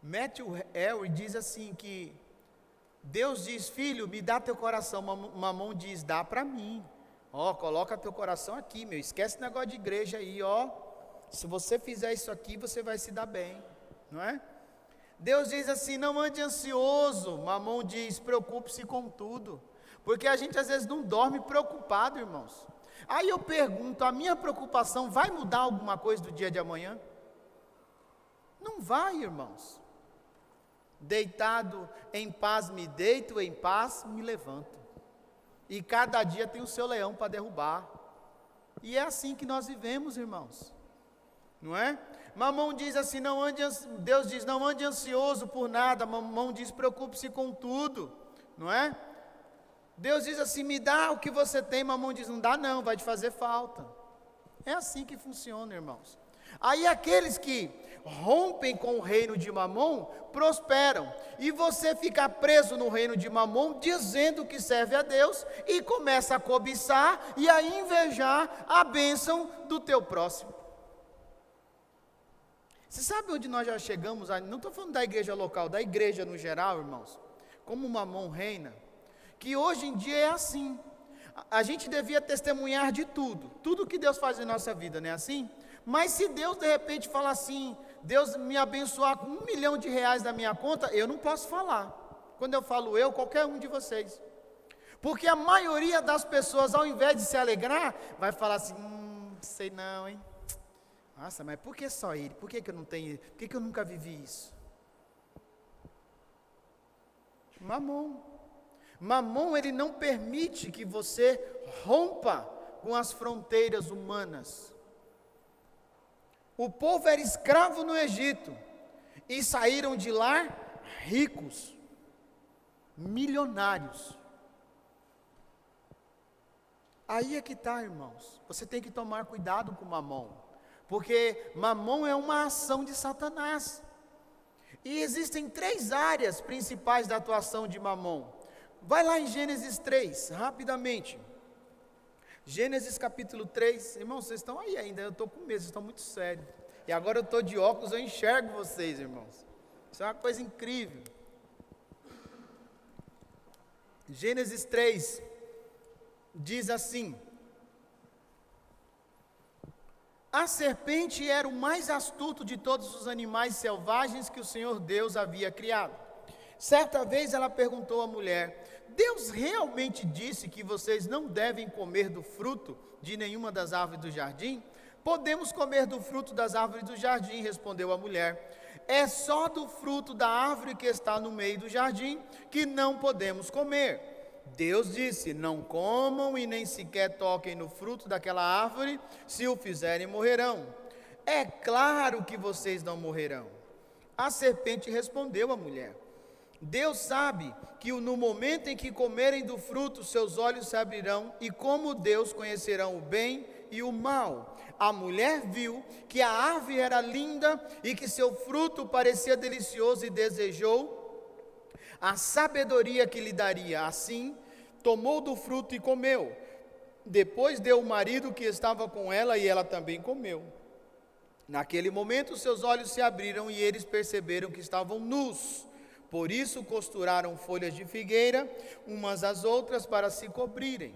Matthew Henry diz assim que Deus diz, filho, me dá teu coração. Mamon diz, dá para mim. Coloca teu coração aqui, meu. Esquece esse negócio de igreja aí, Se você fizer isso aqui, você vai se dar bem, não é? Deus diz assim, não ande ansioso. Mamon diz, preocupe-se com tudo. Porque a gente às vezes não dorme preocupado, irmãos. Aí eu pergunto, a minha preocupação vai mudar alguma coisa do dia de amanhã? Não vai, irmãos. Deitado em paz me deito, em paz me levanto. E cada dia tem o seu leão para derrubar. E é assim que nós vivemos, irmãos. Não é? Mamon diz assim, Deus diz, não ande ansioso por nada. Mamon diz, preocupe-se com tudo. Não é? Deus diz assim, me dá o que você tem. Mamon diz, não dá não, vai te fazer falta. É assim que funciona, irmãos. Aí aqueles que rompem com o reino de Mamon, prosperam. E você fica preso no reino de Mamon, dizendo que serve a Deus, e começa a cobiçar e a invejar a bênção do teu próximo. Você sabe onde nós já chegamos? Não estou falando da igreja local, da igreja no geral, irmãos. Como Mamon reina, que hoje em dia é assim. A gente devia testemunhar de tudo que Deus faz em nossa vida, não é assim? Mas se Deus de repente fala assim, Deus me abençoar com R$1 milhão na minha conta, eu não posso falar. Quando eu falo eu, qualquer um de vocês. Porque a maioria das pessoas, ao invés de se alegrar, vai falar assim, sei não, hein? Nossa, mas por que só ele? Por que eu não tenho? Por que eu nunca vivi isso? Mamon, ele não permite que você rompa com as fronteiras humanas. O povo era escravo no Egito e saíram de lá ricos, milionários. Aí é que está, irmãos. Você tem que tomar cuidado com Mamon, porque Mamon é uma ação de Satanás. E existem 3 áreas principais da atuação de Mamon. Vai lá em Gênesis 3, rapidamente. Gênesis capítulo 3. Irmãos, vocês estão aí ainda, eu estou com medo, vocês estão muito sérios. E agora eu estou de óculos, eu enxergo vocês, irmãos. Isso é uma coisa incrível. Gênesis 3 diz assim: a serpente era o mais astuto de todos os animais selvagens que o Senhor Deus havia criado. Certa vez ela perguntou à mulher: Deus realmente disse que vocês não devem comer do fruto de nenhuma das árvores do jardim? Podemos comer do fruto das árvores do jardim, respondeu a mulher. É só do fruto da árvore que está no meio do jardim que não podemos comer. Deus disse: não comam e nem sequer toquem no fruto daquela árvore, se o fizerem morrerão. É claro que vocês não morrerão. A serpente respondeu à mulher: Deus sabe que no momento em que comerem do fruto, seus olhos se abrirão e como Deus conhecerão o bem e o mal. A mulher viu que a árvore era linda e que seu fruto parecia delicioso e desejou a sabedoria que lhe daria. Assim, tomou do fruto e comeu. Depois deu ao marido que estava com ela e ela também comeu. Naquele momento, seus olhos se abriram e eles perceberam que estavam nus. Por isso, costuraram folhas de figueira umas às outras para se cobrirem.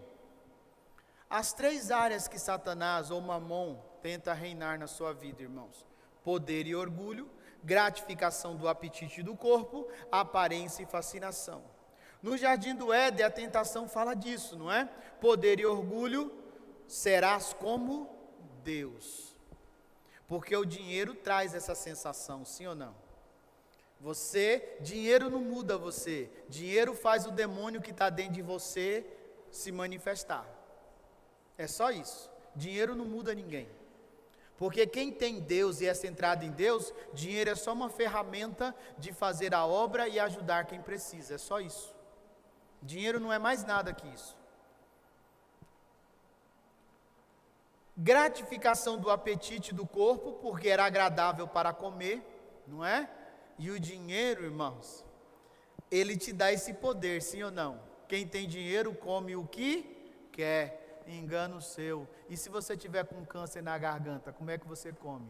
As 3 áreas que Satanás ou Mamon tenta reinar na sua vida, irmãos: poder e orgulho, gratificação do apetite do corpo, aparência e fascinação. No jardim do Éden, a tentação fala disso, não é? Poder e orgulho, serás como Deus. Porque o dinheiro traz essa sensação, sim ou não? Dinheiro não muda você. Dinheiro faz o demônio que está dentro de você se manifestar. É só isso. Dinheiro não muda ninguém. Porque quem tem Deus e é centrado em Deus, dinheiro é só uma ferramenta de fazer a obra e ajudar quem precisa. É só isso. Dinheiro não é mais nada que isso. Gratificação do apetite do corpo, porque era agradável para comer, não é? E o dinheiro, irmãos, ele te dá esse poder, sim ou não? Quem tem dinheiro come o que quer. Engano seu. E se você tiver com câncer na garganta, como é que você come?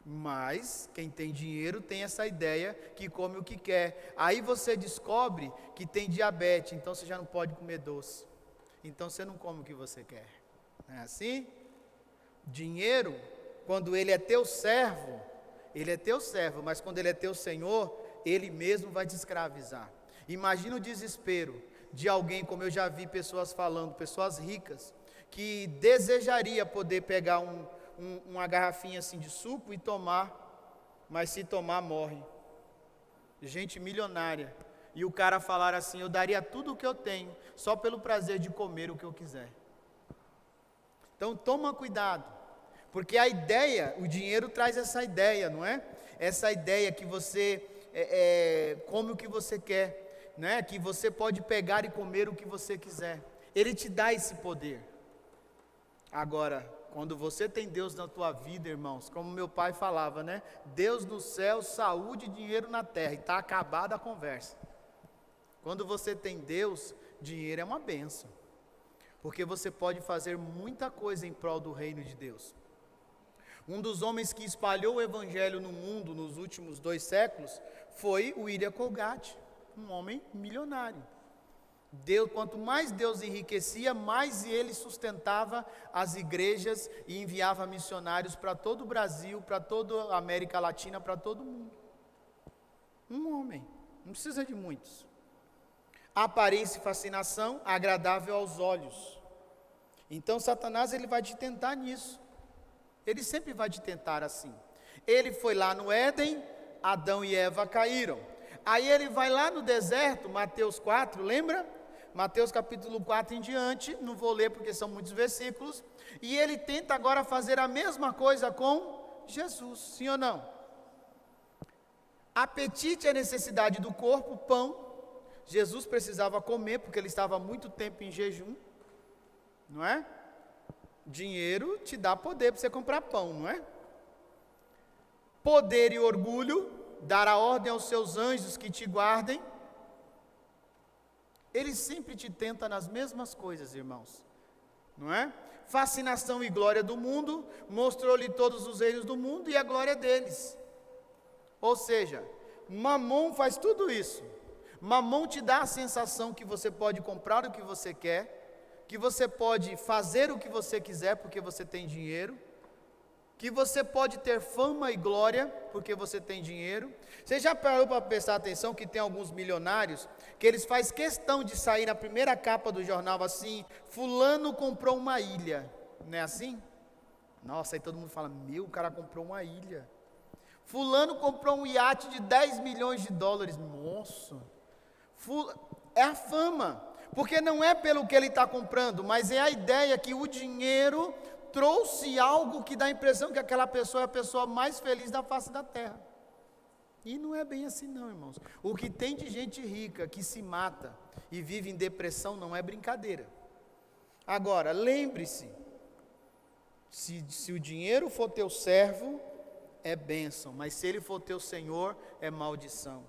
Mas quem tem dinheiro tem essa ideia que come o que quer. Aí você descobre que tem diabetes, então você já não pode comer doce. Então você não come o que você quer. Não é assim? Dinheiro, quando ele é teu servo, mas quando ele é teu senhor, ele mesmo vai te escravizar. Imagina o desespero de alguém, como eu já vi pessoas falando, pessoas ricas, que desejaria poder pegar uma garrafinha assim de suco e tomar, mas se tomar morre. Gente milionária. E o cara falar assim: eu daria tudo o que eu tenho, só pelo prazer de comer o que eu quiser. Então toma cuidado, porque a ideia, o dinheiro traz essa ideia, não é? Essa ideia que você come o que você quer. Né, que você pode pegar e comer o que você quiser. Ele te dá esse poder. Agora, quando você tem Deus na tua vida, irmãos, como meu pai falava, né? Deus no céu, saúde e dinheiro na terra. E está acabada a conversa. Quando você tem Deus, dinheiro é uma bênção. Porque você pode fazer muita coisa em prol do reino de Deus. Um dos homens que espalhou o evangelho no mundo nos últimos 2 séculos foi o William Colgate. Um homem milionário. Quanto mais Deus enriquecia, mais ele sustentava as igrejas e enviava missionários para todo o Brasil, para toda a América Latina, para todo mundo. Um homem, não precisa de muitos. Aparência e fascinação, agradável aos olhos. Então Satanás ele vai te tentar nisso. Ele sempre vai te tentar assim. Ele foi lá no Éden, Adão e Eva caíram. Aí ele vai lá no deserto, Mateus 4, lembra? Mateus capítulo 4 em diante, não vou ler porque são muitos versículos. E ele tenta agora fazer a mesma coisa com Jesus, sim ou não? Apetite é necessidade do corpo, pão. Jesus precisava comer porque ele estava há muito tempo em jejum, não é? Dinheiro te dá poder para você comprar pão, não é? Poder e orgulho, dar a ordem aos seus anjos que te guardem. Ele sempre te tenta nas mesmas coisas, irmãos, não é? Fascinação e glória do mundo, mostrou-lhe todos os reinos do mundo e a glória deles. Ou seja, Mamon faz tudo isso. Mamon te dá a sensação que você pode comprar o que você quer, que você pode fazer o que você quiser porque você tem dinheiro, que você pode ter fama e glória porque você tem dinheiro. Você já parou para prestar atenção que tem alguns milionários que eles fazem questão de sair na primeira capa do jornal assim, fulano comprou uma ilha, não é assim? Nossa, aí todo mundo fala, o cara comprou uma ilha. Fulano comprou um iate de 10 milhões de dólares, nossa. É a fama, porque não é pelo que ele está comprando, mas é a ideia que o dinheiro trouxe algo que dá a impressão que aquela pessoa é a pessoa mais feliz da face da terra. E não é bem assim não, irmãos. O que tem de gente rica que se mata e vive em depressão não é brincadeira. Agora, lembre-se, se o dinheiro for teu servo, é bênção, mas se ele for teu senhor, é maldição.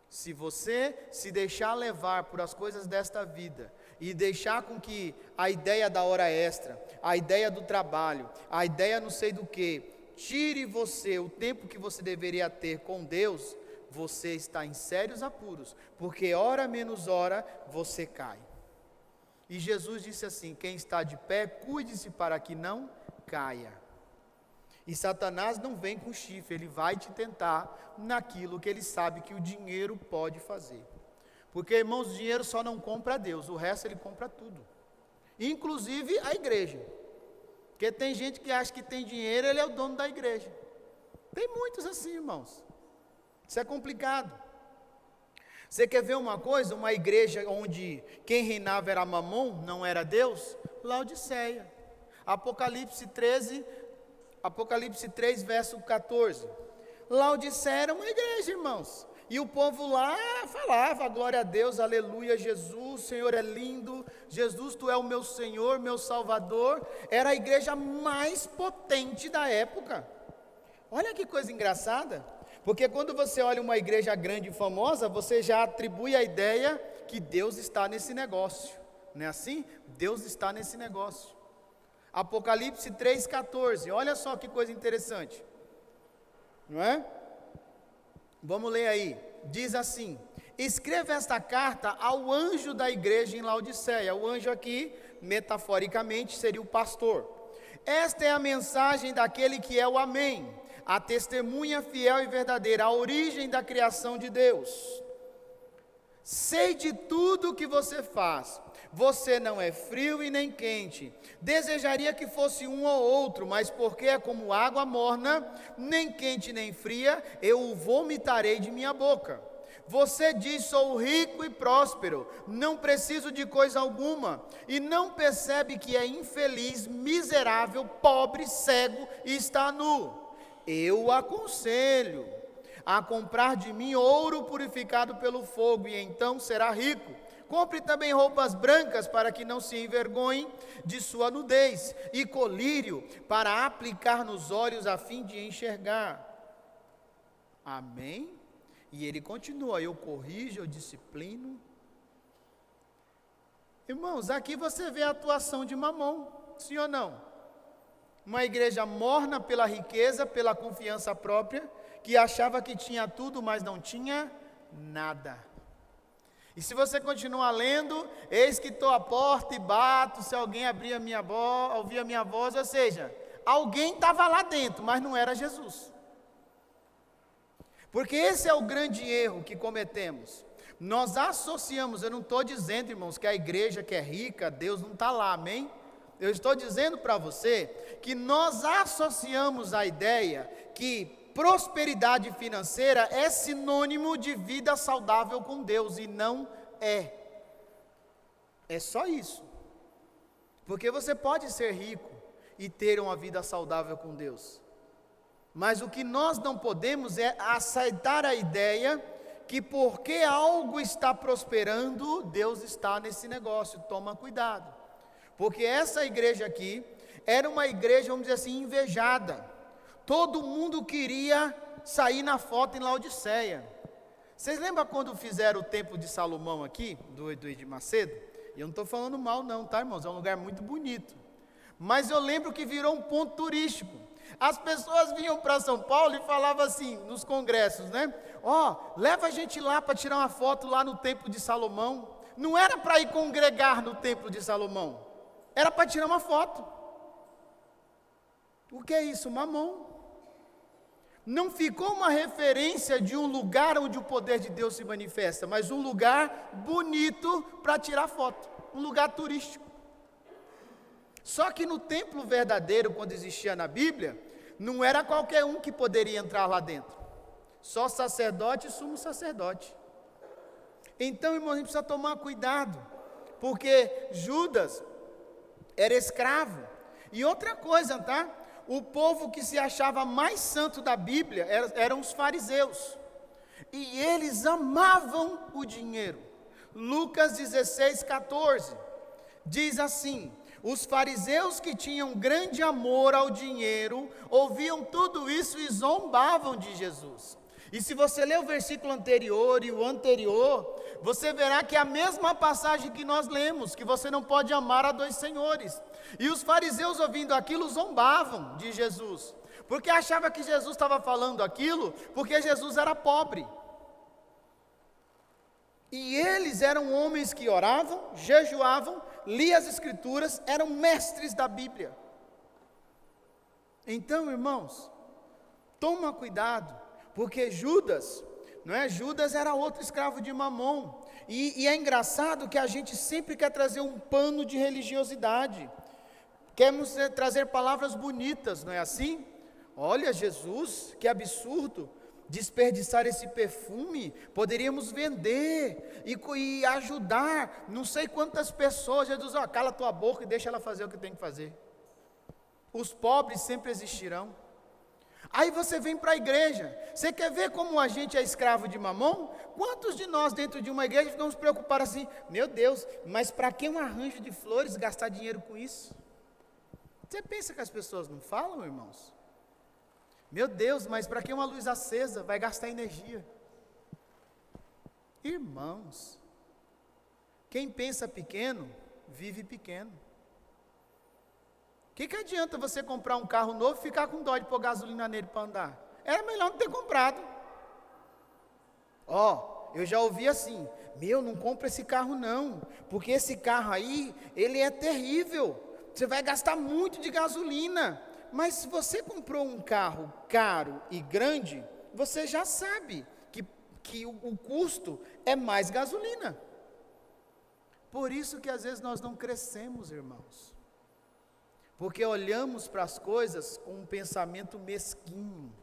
Se você se deixar levar por as coisas desta vida e deixar com que a ideia da hora extra, a ideia do trabalho, a ideia não sei do que, tire você o tempo que você deveria ter com Deus, você está em sérios apuros, porque hora menos hora você cai. E Jesus disse assim, quem está de pé, cuide-se para que não caia. E Satanás não vem com chifre, ele vai te tentar naquilo que ele sabe que o dinheiro pode fazer. Porque, irmãos, o dinheiro só não compra Deus, o resto ele compra tudo. Inclusive a igreja. Porque tem gente que acha que tem dinheiro, ele é o dono da igreja. Tem muitos assim, irmãos. Isso é complicado. Você quer ver uma coisa? Uma igreja onde quem reinava era Mamon, não era Deus? Laodiceia. Apocalipse 3, verso 14. Laodiceia era uma igreja, irmãos. E o povo lá falava, glória a Deus, aleluia, Jesus, o Senhor é lindo, Jesus, tu é o meu Senhor, meu Salvador. Era a igreja mais potente da época. Olha que coisa engraçada, porque quando você olha uma igreja grande e famosa, você já atribui a ideia que Deus está nesse negócio. Não é assim? Deus está nesse negócio. Apocalipse 3,14, olha só que coisa interessante, não é? Vamos ler aí, diz assim, escreva esta carta ao anjo da igreja em Laodiceia, o anjo aqui, metaforicamente, seria o pastor. Esta é a mensagem daquele que é o Amém, a testemunha fiel e verdadeira, a origem da criação de Deus. Sei de tudo o que você faz. Você não é frio e nem quente. Desejaria que fosse um ou outro, mas porque é como água morna, nem quente nem fria, eu o vomitarei de minha boca. Você diz, sou rico e próspero, não preciso de coisa alguma, e não percebe que é infeliz, miserável, pobre, cego e está nu. Eu o aconselho a comprar de mim ouro purificado pelo fogo, e então será rico. Compre também roupas brancas para que não se envergonhe de sua nudez, e colírio para aplicar nos olhos a fim de enxergar. Amém? E ele continua, eu corrijo, eu disciplino. Irmãos, aqui você vê a atuação de Mamon, sim ou não? Uma igreja morna pela riqueza, pela confiança própria, que achava que tinha tudo, mas não tinha nada. E se você continuar lendo, eis que estou à porta e bato, se alguém ouvir a minha voz, ou seja, alguém estava lá dentro, mas não era Jesus. Porque esse é o grande erro que cometemos. Nós associamos, eu não estou dizendo, irmãos, que a igreja que é rica, Deus não está lá, amém? Eu estou dizendo para você que nós associamos a ideia que prosperidade financeira é sinônimo de vida saudável com Deus, e não é. É só isso. Porque você pode ser rico e ter uma vida saudável com Deus. Mas o que nós não podemos é aceitar a ideia que porque algo está prosperando, Deus está nesse negócio. Toma cuidado. Porque essa igreja aqui era uma igreja, vamos dizer assim, invejada. Todo mundo queria sair na foto em Laodiceia. Vocês lembram quando fizeram o templo de Salomão aqui, do Edir Macedo? E eu não estou falando mal não, tá, irmãos? É um lugar muito bonito. Mas eu lembro que virou um ponto turístico. As pessoas vinham para São Paulo e falavam assim, nos congressos, né? Leva a gente lá para tirar uma foto lá no templo de Salomão. Não era para ir congregar no templo de Salomão. Era para tirar uma foto. O que é isso? Mamon. Não ficou uma referência de um lugar onde o poder de Deus se manifesta, mas um lugar bonito para tirar foto. Um lugar turístico. Só que no templo verdadeiro, quando existia na Bíblia, não era qualquer um que poderia entrar lá dentro. Só sacerdote e sumo sacerdote. Então, irmãos, a gente precisa tomar cuidado, porque Judas era escravo. E outra coisa, tá? O povo que se achava mais santo da Bíblia eram os fariseus. E eles amavam o dinheiro. Lucas 16, 14, diz assim: os fariseus que tinham grande amor ao dinheiro, ouviam tudo isso e zombavam de Jesus. E se você ler o versículo anterior e o anterior, você verá que é a mesma passagem que nós lemos, que você não pode amar a dois senhores. E os fariseus, ouvindo aquilo, zombavam de Jesus, porque achavam que Jesus estava falando aquilo porque Jesus era pobre. E eles eram homens que oravam, jejuavam, liam as escrituras, eram mestres da Bíblia. Então, irmãos, toma cuidado, porque Judas, não é? Judas era outro escravo de Mamon. E é engraçado que a gente sempre quer trazer um pano de religiosidade. Queremos trazer palavras bonitas, não é assim? Olha, Jesus, que absurdo desperdiçar esse perfume, poderíamos vender e ajudar não sei quantas pessoas. Jesus, cala tua boca e deixa ela fazer o que tem que fazer. Os pobres sempre existirão. Aí você vem para a igreja, você quer ver como a gente é escravo de Mamon? Quantos de nós dentro de uma igreja ficamos preocupados assim, meu Deus, mas para que um arranjo de flores gastar dinheiro com isso? Você pensa que as pessoas não falam, irmãos? Meu Deus, mas para que uma luz acesa? Vai gastar energia. Irmãos, quem pensa pequeno, vive pequeno. O que adianta você comprar um carro novo e ficar com dó de pôr gasolina nele para andar? Era melhor não ter comprado. Eu já ouvi assim, não compra esse carro não, porque esse carro aí, ele é terrível. Você vai gastar muito de gasolina. Mas se você comprou um carro caro e grande, você já sabe que o custo é mais gasolina. Por isso que às vezes nós não crescemos, irmãos. Porque olhamos para as coisas com um pensamento mesquinho.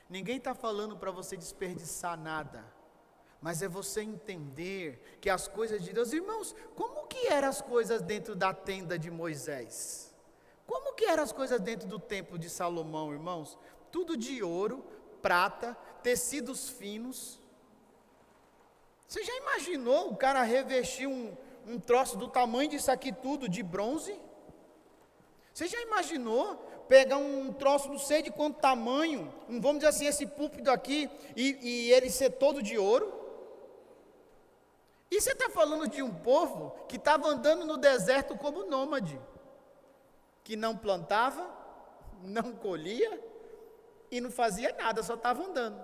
Ninguém está falando para você desperdiçar nada. Mas é você entender que as coisas de Deus... Irmãos, como que eram as coisas dentro da tenda de Moisés? Como que eram as coisas dentro do templo de Salomão, irmãos? Tudo de ouro, prata, tecidos finos. Você já imaginou o cara revestir um troço do tamanho disso aqui tudo de bronze? Você já imaginou pegar um troço não sei de quanto tamanho, vamos dizer assim, esse púlpito aqui, e ele ser todo de ouro? E você está falando de um povo que estava andando no deserto como nômade, que não plantava, não colhia e não fazia nada, só estava andando.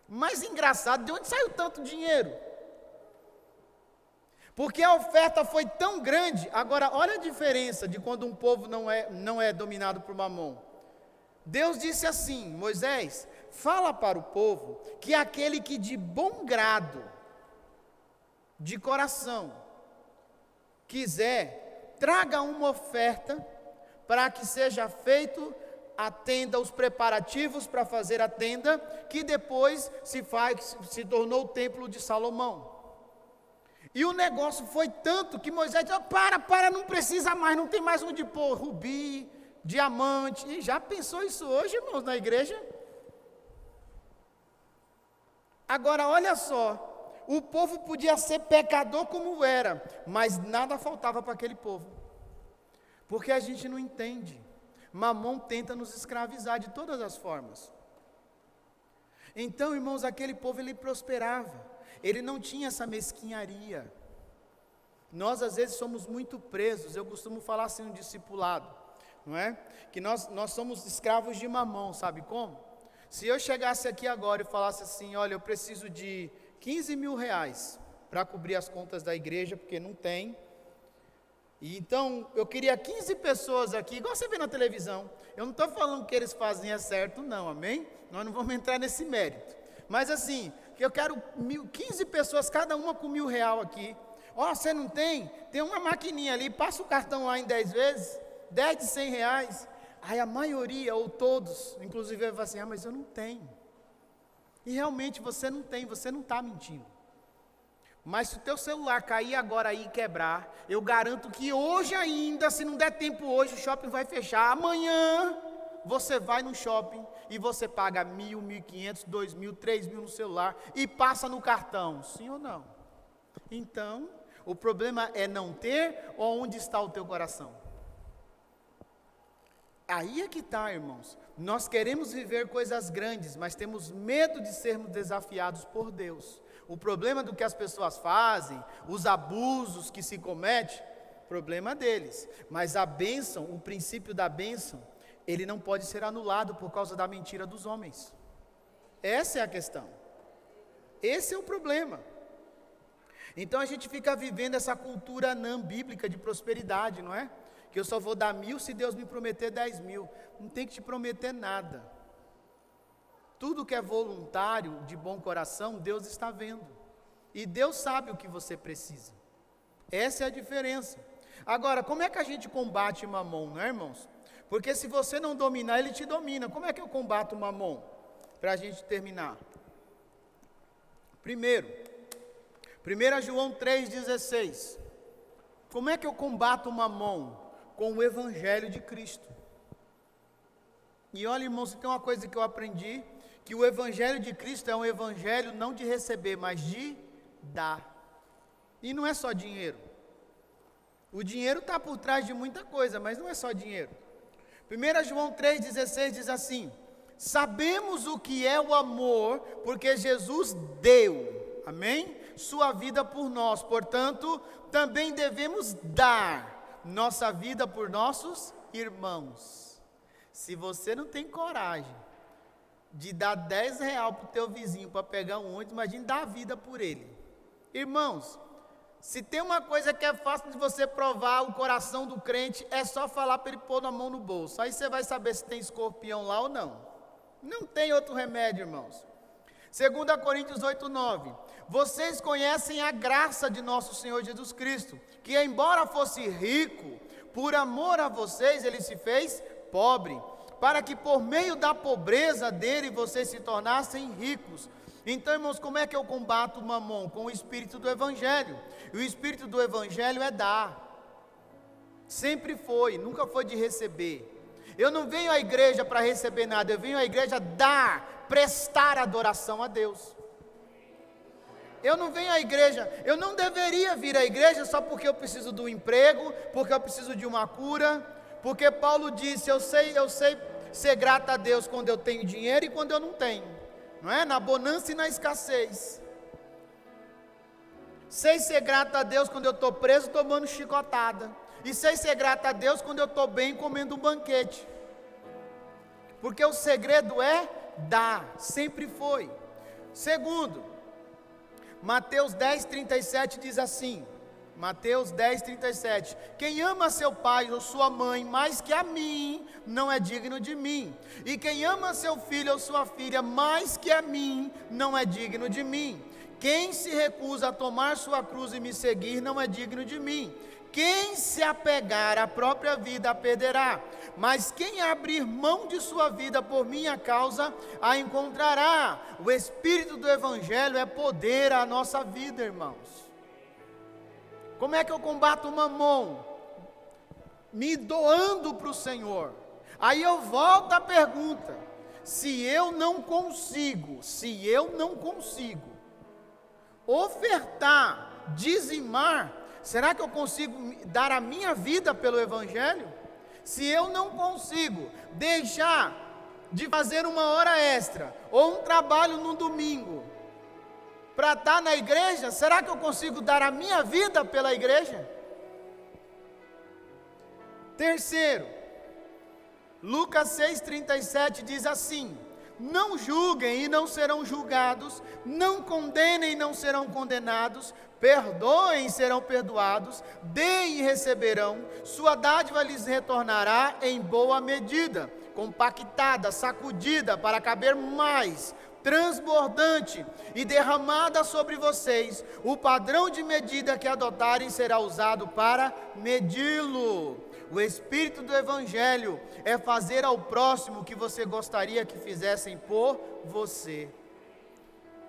Mas engraçado, de onde saiu tanto dinheiro? Porque a oferta foi tão grande. Agora, olha a diferença de quando um povo não é dominado por Mamon. Deus disse assim: Moisés, fala para o povo que aquele que de bom grado, de coração, quiser, traga uma oferta para que seja feito a tenda, os preparativos para fazer a tenda, que depois se tornou o templo de Salomão. E o negócio foi tanto que Moisés disse: para, não precisa mais, não tem mais onde pôr rubi, diamante. E já pensou isso hoje, irmãos, na igreja? Agora, olha só, o povo podia ser pecador como era, mas nada faltava para aquele povo. Porque a gente não entende. Mamon tenta nos escravizar de todas as formas. Então, irmãos, aquele povo, ele prosperava. Ele não tinha essa mesquinharia. Nós, às vezes, somos muito presos. Eu costumo falar assim no discipulado, não é? Que nós somos escravos de Mamon, sabe como? Se eu chegasse aqui agora e falasse assim: olha, eu preciso de 15 mil reais para cobrir as contas da igreja, porque não tem. E então, eu queria 15 pessoas aqui, igual você vê na televisão. Eu não estou falando que eles fazem é certo, não, amém? Nós não vamos entrar nesse mérito. Mas assim, que eu quero 15 pessoas, cada uma com R$1.000 aqui. Ó, você não tem? Tem uma maquininha ali, passa o cartão lá em 10 vezes, 10 de R$100. Aí a maioria, ou todos, inclusive, vai falar assim: mas eu não tenho. E realmente você não tem, você não está mentindo. Mas se o teu celular cair agora aí e quebrar, eu garanto que hoje ainda, se não der tempo hoje, o shopping vai fechar. Amanhã, você vai no shopping e você paga 1.000, 1.500, 2.000, 3.000 no celular e passa no cartão. Sim ou não? Então, o problema é não ter, ou onde está o teu coração? Aí é que está, irmãos. Nós queremos viver coisas grandes, mas temos medo de sermos desafiados por Deus. O problema do que as pessoas fazem, os abusos que se cometem, problema deles. Mas a bênção, o princípio da bênção, ele não pode ser anulado por causa da mentira dos homens. Essa é a questão. Esse é o problema. Então a gente fica vivendo essa cultura não bíblica de prosperidade, não é? Que eu só vou dar 1.000 se Deus me prometer 10.000. Não tem que te prometer nada. Tudo que é voluntário, de bom coração, Deus está vendo. E Deus sabe o que você precisa. Essa é a diferença. Agora, como é que a gente combate Mamon, não é, irmãos? Porque se você não dominar, ele te domina. Como é que eu combato o Mamon? Para a gente terminar. Primeiro, 1 João 3,16. Como é que eu combato o Mamon? Com o Evangelho de Cristo. E olha, irmãos, tem uma coisa que eu aprendi, que o Evangelho de Cristo é um evangelho não de receber, mas de dar. E não é só dinheiro. O dinheiro está por trás de muita coisa, mas não é só dinheiro. 1 João 3,16 diz assim: sabemos o que é o amor, porque Jesus deu, amém? Sua vida por nós, portanto, também devemos dar nossa vida por nossos irmãos. Se você não tem coragem de dar R$10 para o teu vizinho para pegar um ônibus, imagine dar a vida por ele. Irmãos, se tem uma coisa que é fácil de você provar o coração do crente, é só falar para ele pôr a mão no bolso. Aí você vai saber se tem escorpião lá ou não. Não tem outro remédio, irmãos. 2 Coríntios 8:9. Vocês conhecem a graça de nosso Senhor Jesus Cristo, que embora fosse rico, por amor a vocês ele se fez pobre, para que por meio da pobreza dele vocês se tornassem ricos. Então, irmãos, como é que eu combato o Mamon? Com o espírito do Evangelho. E o espírito do Evangelho é dar. Sempre foi, nunca foi de receber. Eu não venho à igreja para receber nada, eu venho à igreja dar, prestar adoração a Deus. Eu não venho à igreja, eu não deveria vir à igreja só porque eu preciso do emprego, porque eu preciso de uma cura, porque Paulo disse: eu sei ser grato a Deus quando eu tenho dinheiro e quando eu não tenho, não é? Na bonança e na escassez. Sei ser grato a Deus quando eu estou preso tomando chicotada, e sei ser grato a Deus quando eu estou bem comendo um banquete, porque o segredo é dar, sempre foi. Segundo, Mateus 10:37 diz assim: Mateus 10, 37. Quem ama seu pai ou sua mãe mais que a mim, não é digno de mim. E quem ama seu filho ou sua filha mais que a mim, não é digno de mim. Quem se recusa a tomar sua cruz e me seguir, não é digno de mim. Quem se apegar à própria vida a perderá, mas quem abrir mão de sua vida por minha causa, a encontrará. O Espírito do Evangelho é poder à nossa vida, irmãos. Como é que eu combato o mamon? Me doando para o Senhor. Aí eu volto à pergunta: se eu não consigo ofertar, dizimar, será que eu consigo dar a minha vida pelo Evangelho? Se eu não consigo deixar de fazer uma hora extra, ou um trabalho no domingo, para estar na igreja, será que eu consigo dar a minha vida pela igreja? Terceiro, Lucas 6,37 diz assim: não julguem e não serão julgados, não condenem e não serão condenados, perdoem e serão perdoados, deem e receberão, sua dádiva lhes retornará em boa medida, compactada, sacudida para caber mais, transbordante e derramada sobre vocês. O padrão de medida que adotarem será usado para medi-lo. O Espírito do Evangelho é fazer ao próximo o que você gostaria que fizessem por você.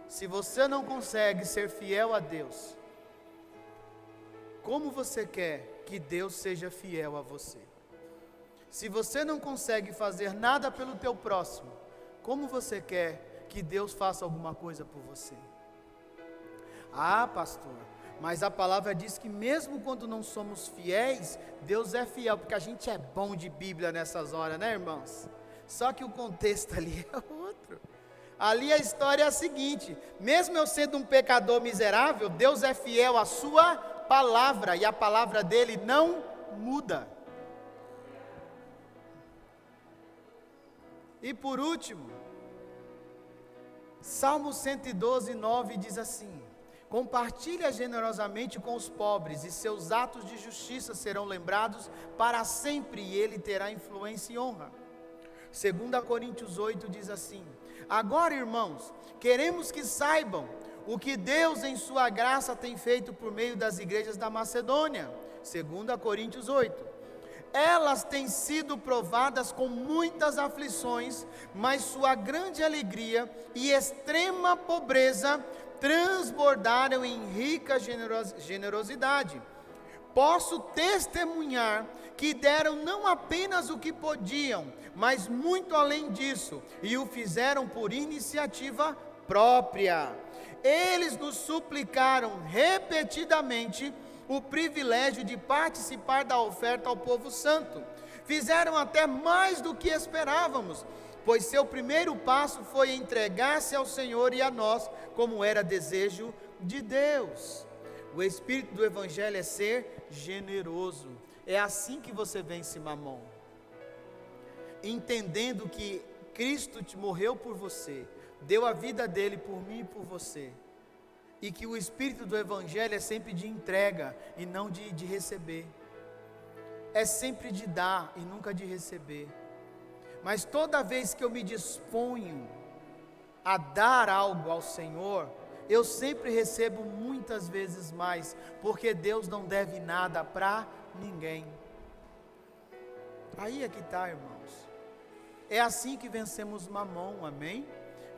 Se você não consegue ser fiel a Deus, como você quer que Deus seja fiel a você? Se você não consegue fazer nada pelo teu próximo, como você quer que Deus faça alguma coisa por você? Ah, pastor, mas a palavra diz que mesmo quando não somos fiéis, Deus é fiel, porque a gente é bom de Bíblia nessas horas, né, irmãos? Só que o contexto ali é outro. Ali a história é a seguinte: mesmo eu sendo um pecador miserável, Deus é fiel à sua palavra, e a palavra dele não muda. E por último, Salmo 112, 9 diz assim: compartilha generosamente com os pobres, e seus atos de justiça serão lembrados para sempre, e ele terá influência e honra. 2 Coríntios 8 diz assim: agora, irmãos, queremos que saibam o que Deus em sua graça tem feito por meio das igrejas da Macedônia. 2 Coríntios 8. Elas têm sido provadas com muitas aflições, mas sua grande alegria e extrema pobreza transbordaram em rica generosidade. Posso testemunhar que deram não apenas o que podiam, mas muito além disso, e o fizeram por iniciativa própria. Eles nos suplicaram repetidamente o privilégio de participar da oferta ao povo santo. Fizeram até mais do que esperávamos, pois seu primeiro passo foi entregar-se ao Senhor e a nós, como era desejo de Deus. O Espírito do Evangelho é ser generoso. É assim que você vence mamon, entendendo que Cristo te morreu por você, deu a vida dele por mim e por você, e que o Espírito do Evangelho é sempre de entrega e não de receber, é sempre de dar e nunca de receber. Mas toda vez que eu me disponho a dar algo ao Senhor, eu sempre recebo muitas vezes mais, porque Deus não deve nada para ninguém. Aí é que está, irmãos. É assim que vencemos mamon, amém?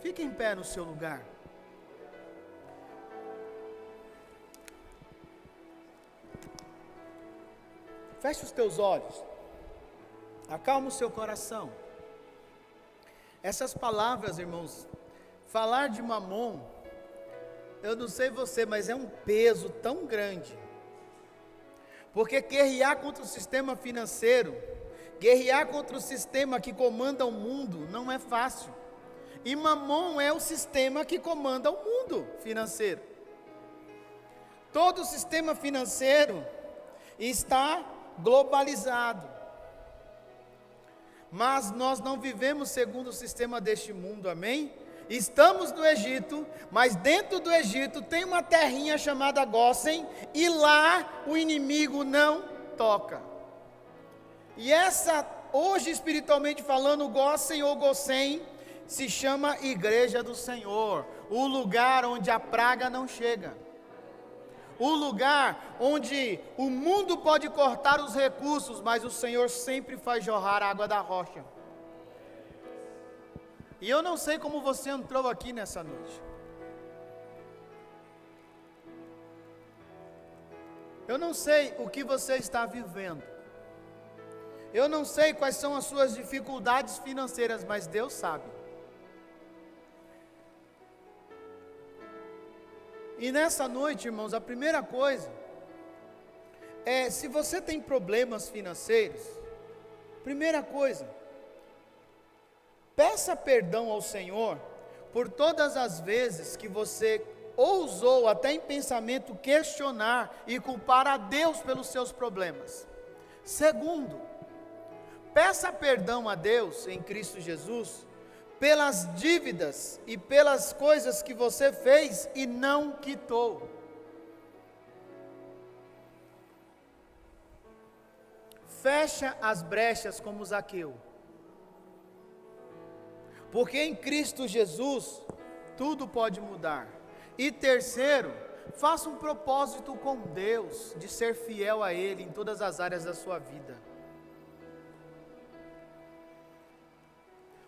Fique em pé no seu lugar. Feche os teus olhos, acalma o seu coração. Essas palavras, irmãos, falar de mamon, eu não sei você, mas é um peso tão grande, porque guerrear contra o sistema financeiro, guerrear contra o sistema que comanda o mundo, não é fácil, e mamon é o sistema que comanda o mundo financeiro. Todo o sistema financeiro está globalizado, mas nós não vivemos segundo o sistema deste mundo, amém? estamos no Egito, mas dentro do Egito tem uma terrinha chamada Gósen, e lá o inimigo não toca. E essa, hoje espiritualmente falando, Gósen ou Gósen, se chama Igreja do Senhor, o lugar onde a praga não chega. O lugar onde o mundo pode cortar os recursos, mas o Senhor sempre faz jorrar a água da rocha. E eu não sei como você entrou aqui nessa noite. Eu não sei o que você está vivendo. Eu não sei quais são as suas dificuldades financeiras, mas Deus sabe. E nessa noite, irmãos, a primeira coisa é, se você tem problemas financeiros, primeira coisa, peça perdão ao Senhor por todas as vezes que você ousou, até em pensamento, questionar e culpar a Deus pelos seus problemas. Segundo, peça perdão a Deus em Cristo Jesus pelas dívidas e pelas coisas que você fez e não quitou. Fecha as brechas como Zaqueu. Porque em Cristo Jesus, tudo pode mudar. E terceiro, faça um propósito com Deus, de ser fiel a Ele em todas as áreas da sua vida.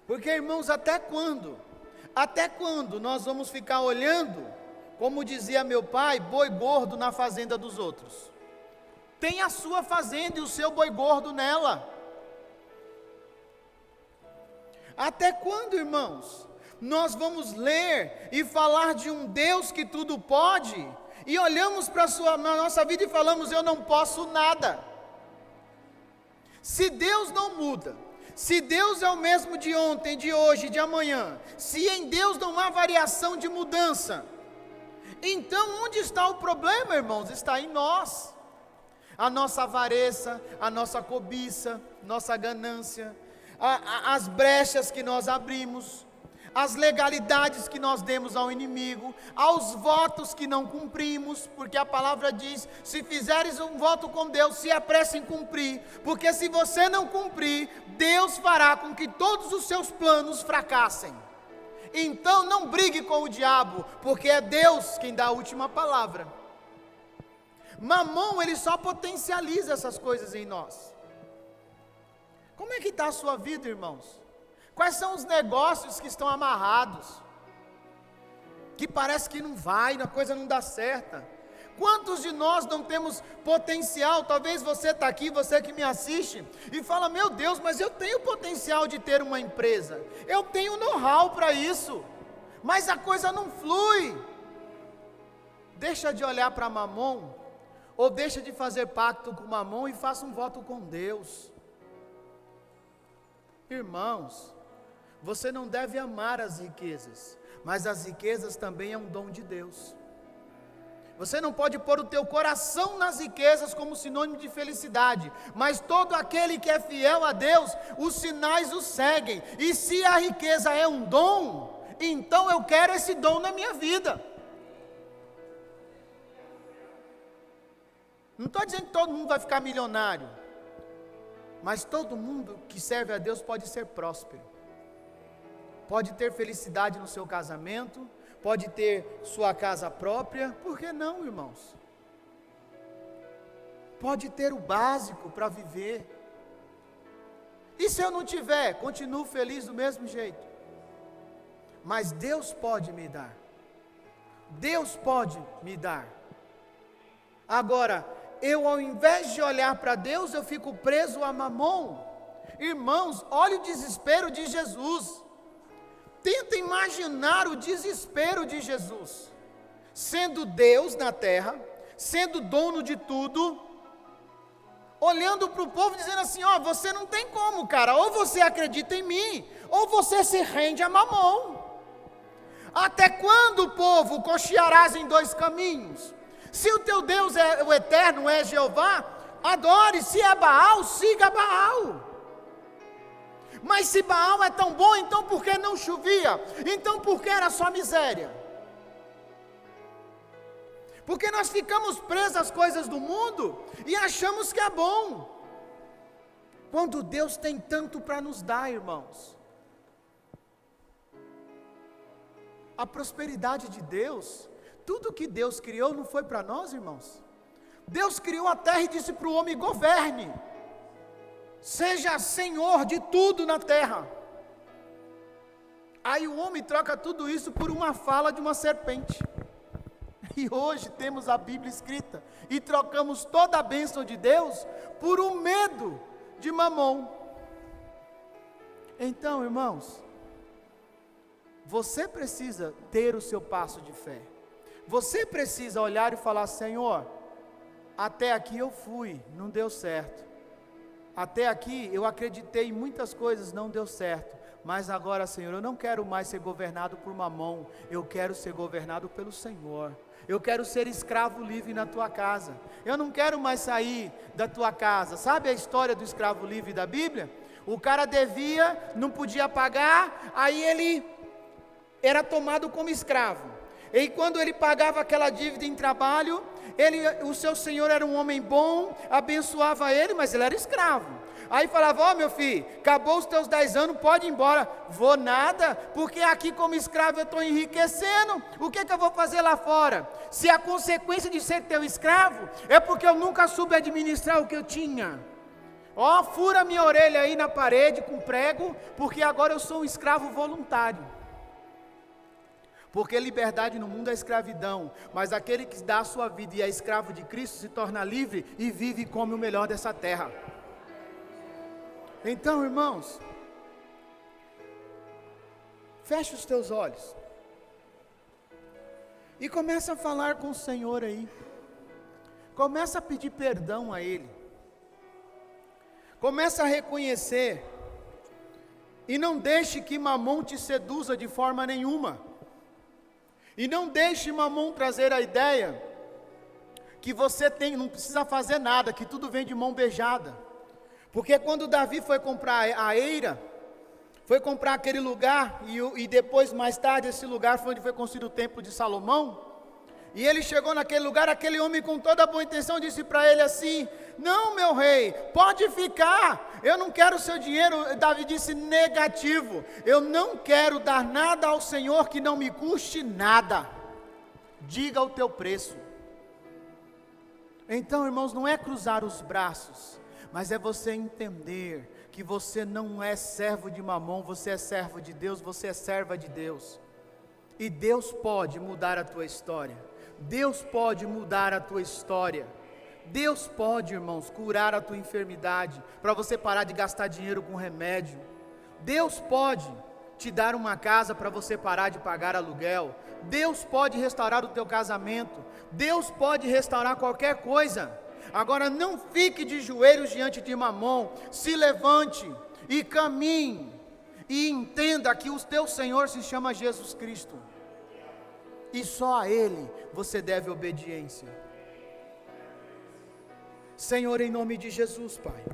Porque, irmãos, até quando? Até quando nós vamos ficar olhando, como dizia meu pai, boi gordo na fazenda dos outros? Tem a sua fazenda e o seu boi gordo nela. Até quando, irmãos, nós vamos ler e falar de um Deus que tudo pode, e olhamos para a nossa vida e falamos, eu não posso nada? Se Deus não muda, se Deus é o mesmo de ontem, de hoje, de amanhã, se em Deus não há variação de mudança, então onde está o problema, irmãos? Está em nós. A nossa avareza, a nossa cobiça, nossa ganância, as brechas que nós abrimos, as legalidades que nós demos ao inimigo, aos votos que não cumprimos, porque a palavra diz, se fizeres um voto com Deus, se apresse em cumprir, porque se você não cumprir, Deus fará com que todos os seus planos fracassem. Então não brigue com o diabo, porque é Deus quem dá a última palavra. Mamon, ele só potencializa essas coisas em nós. Como é que está a sua vida, irmãos? Quais são os negócios que estão amarrados? Que parece que não vai, a coisa não dá certa. Quantos de nós não temos potencial? Talvez você está aqui, você que me assiste, e fala, meu Deus, mas eu tenho potencial de ter uma empresa. Eu tenho know-how para isso. Mas a coisa não flui. Deixa de olhar para Mamon, ou deixa de fazer pacto com Mamon e faça um voto com Deus. Irmãos, você não deve amar as riquezas, mas as riquezas também é um dom de Deus. Você não pode pôr o teu coração nas riquezas como sinônimo de felicidade, mas todo aquele que é fiel a Deus, os sinais o seguem. E se a riqueza é um dom, então eu quero esse dom na minha vida. Não estou dizendo que todo mundo vai ficar milionário, mas todo mundo que serve a Deus pode ser próspero. Pode ter felicidade no seu casamento, pode ter sua casa própria, por que não, irmãos? Pode ter o básico para viver. E se eu não tiver, continuo feliz do mesmo jeito. Mas Deus pode me dar. Deus pode me dar. Agora, eu ao invés de olhar para Deus, eu fico preso a Mamon. Irmãos, olha o desespero de Jesus. Tenta imaginar o desespero de Jesus, sendo Deus na terra, sendo dono de tudo, olhando para o povo dizendo assim, ó, você não tem como, cara, ou você acredita em mim, ou você se rende a Mamon. Até quando, povo, cochearás em dois caminhos? Se o teu Deus é o eterno, é Jeová, adore, se é Baal, siga Baal. Mas se Baal é tão bom, então por que não chovia? Então por que era só miséria? Porque nós ficamos presos às coisas do mundo e achamos que é bom, quando Deus tem tanto para nos dar, irmãos. A prosperidade de Deus, tudo que Deus criou não foi para nós, irmãos. Deus criou a terra e disse para o homem: governe, seja senhor de tudo na terra. Aí o homem troca tudo isso por uma fala de uma serpente. E hoje temos a Bíblia escrita e trocamos toda a bênção de Deus por um medo de Mamon. Então, irmãos, você precisa ter o seu passo de fé. Você precisa olhar e falar: Senhor, até aqui eu fui, não deu certo. Até aqui eu acreditei em muitas coisas, não deu certo. Mas agora, Senhor, eu não quero mais ser governado por Mamon. Eu quero ser governado pelo Senhor. Eu quero ser escravo livre na tua casa. Eu não quero mais sair da tua casa. Sabe a história do escravo livre da Bíblia? O cara devia, não podia pagar, aí ele era tomado como escravo. E quando ele pagava aquela dívida em trabalho, o seu senhor era um homem bom, abençoava ele, mas ele era escravo. Aí falava: ó, meu filho, acabou os teus 10 anos, pode ir embora. Vou nada, porque aqui como escravo eu estou enriquecendo. O que eu vou fazer lá fora? Se a consequência de ser teu escravo é porque eu nunca soube administrar o que eu tinha. Ó, fura minha orelha aí na parede com prego, porque agora eu sou um escravo voluntário. Porque liberdade no mundo é escravidão, mas aquele que dá a sua vida e é escravo de Cristo se torna livre e vive e come o melhor dessa terra. Então, irmãos, feche os teus olhos e começa a falar com o Senhor aí. Começa a pedir perdão a Ele. Começa a reconhecer e não deixe que Mamon te seduza de forma nenhuma. E não deixe Mamon trazer a ideia que você não precisa fazer nada, que tudo vem de mão beijada. Porque quando Davi foi comprar a eira, foi comprar aquele lugar, e depois, mais tarde, esse lugar foi onde foi construído o templo de Salomão, e ele chegou naquele lugar, aquele homem com toda a boa intenção disse para ele assim: não, meu rei, pode ficar, eu não quero o seu dinheiro. Davi disse: negativo, eu não quero dar nada ao Senhor que não me custe nada, diga o teu preço. Então, irmãos, não é cruzar os braços, mas é você entender que você não é servo de Mamon, você é servo de Deus, você é serva de Deus. E Deus pode mudar a tua história. Deus pode mudar a tua história. Deus pode, irmãos, curar a tua enfermidade, para você parar de gastar dinheiro com remédio. Deus pode te dar uma casa para você parar de pagar aluguel. Deus pode restaurar o teu casamento. Deus pode restaurar qualquer coisa. Agora não fique de joelhos diante de Mamon, se levante e caminhe, e entenda que o teu Senhor se chama Jesus Cristo, e só a Ele você deve obediência. Senhor, em nome de Jesus, Pai,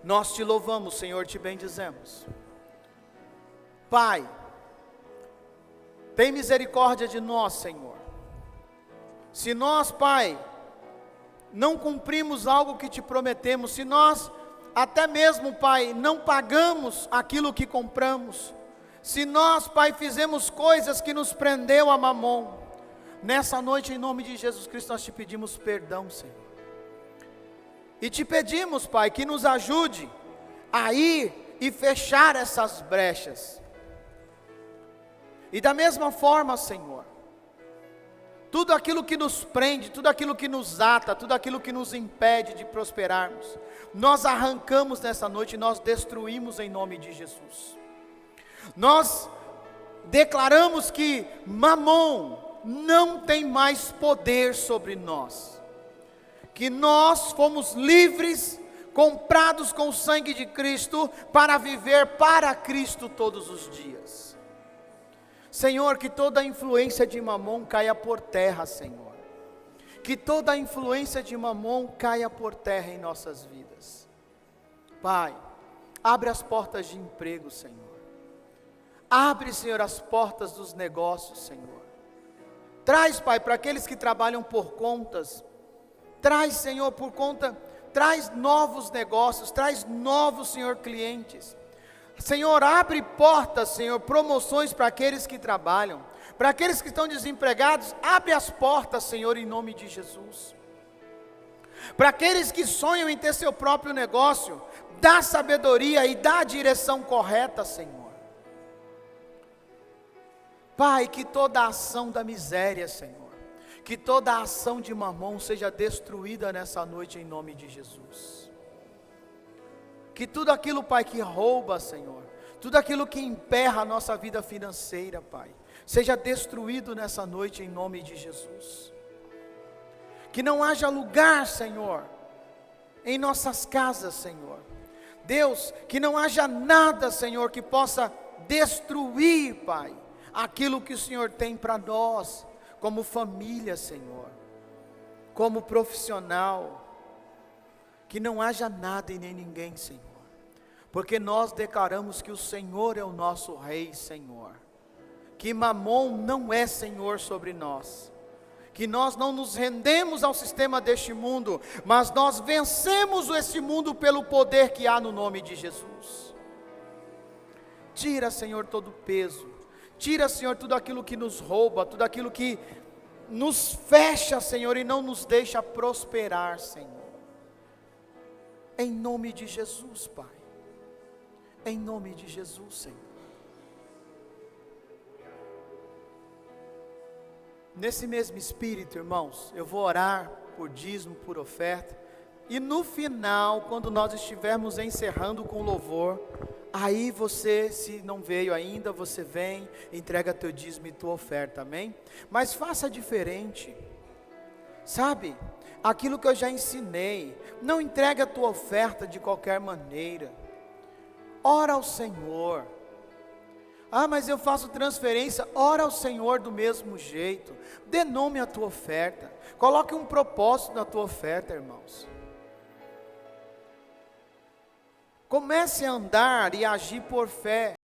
nós te louvamos, Senhor, te bendizemos. Pai, tem misericórdia de nós, Senhor. Se nós, Pai, não cumprimos algo que te prometemos, se nós até mesmo, Pai, não pagamos aquilo que compramos, se nós, Pai, fizemos coisas que nos prendeu a Mamon, nessa noite, em nome de Jesus Cristo, nós te pedimos perdão, Senhor. E te pedimos, Pai, que nos ajude a ir e fechar essas brechas. E da mesma forma, Senhor, tudo aquilo que nos prende, tudo aquilo que nos ata, tudo aquilo que nos impede de prosperarmos, nós arrancamos nessa noite e nós destruímos em nome de Jesus. Nós declaramos que Mamon não tem mais poder sobre nós, que nós fomos livres, comprados com o sangue de Cristo, para viver para Cristo todos os dias. Senhor, que toda a influência de Mamon caia por terra, Senhor. Que toda a influência de Mamon caia por terra em nossas vidas. Pai, Abre as portas de emprego, Senhor. Abre, Senhor, as portas dos negócios, Senhor. Traz, Pai, para aqueles que trabalham por contas. Traz, Senhor, por conta, traz novos negócios, traz novos, Senhor, clientes. Senhor, abre portas, Senhor, promoções para aqueles que trabalham. Para aqueles que estão desempregados, abre as portas, Senhor, em nome de Jesus. Para aqueles que sonham em ter seu próprio negócio, dá sabedoria e dá a direção correta, Senhor. Pai, que toda a ação da miséria, Senhor, que toda a ação de mamão seja destruída nessa noite em nome de Jesus. Que tudo aquilo, Pai, que rouba, Senhor, tudo aquilo que emperra a nossa vida financeira, Pai, seja destruído nessa noite em nome de Jesus. Que não haja lugar, Senhor, em nossas casas, Senhor. Deus, que não haja nada, Senhor, que possa destruir, Pai, aquilo que o Senhor tem para nós, como família, Senhor, como profissional. Que não haja nada e nem ninguém, Senhor, porque nós declaramos que o Senhor é o nosso Rei, Senhor. Que Mamon não é Senhor sobre nós. Que nós não nos rendemos ao sistema deste mundo, mas nós vencemos esse mundo pelo poder que há no nome de Jesus. Tira, Senhor, todo o peso. Tira, Senhor, tudo aquilo que nos rouba, tudo aquilo que nos fecha, Senhor, e não nos deixa prosperar, Senhor. Em nome de Jesus, Pai. Em nome de Jesus, Senhor. Nesse mesmo espírito, irmãos, eu vou orar por dízimo, por oferta. E no final, quando nós estivermos encerrando com louvor, aí você, se não veio ainda, você vem, entrega teu dízimo e tua oferta, amém? Mas faça diferente, sabe? Aquilo que eu já ensinei, não entregue a tua oferta de qualquer maneira. Ora ao Senhor. Ah, mas eu faço transferência. Ora ao Senhor do mesmo jeito. Dê nome à tua oferta. Coloque um propósito na tua oferta, irmãos. Comece a andar e agir por fé.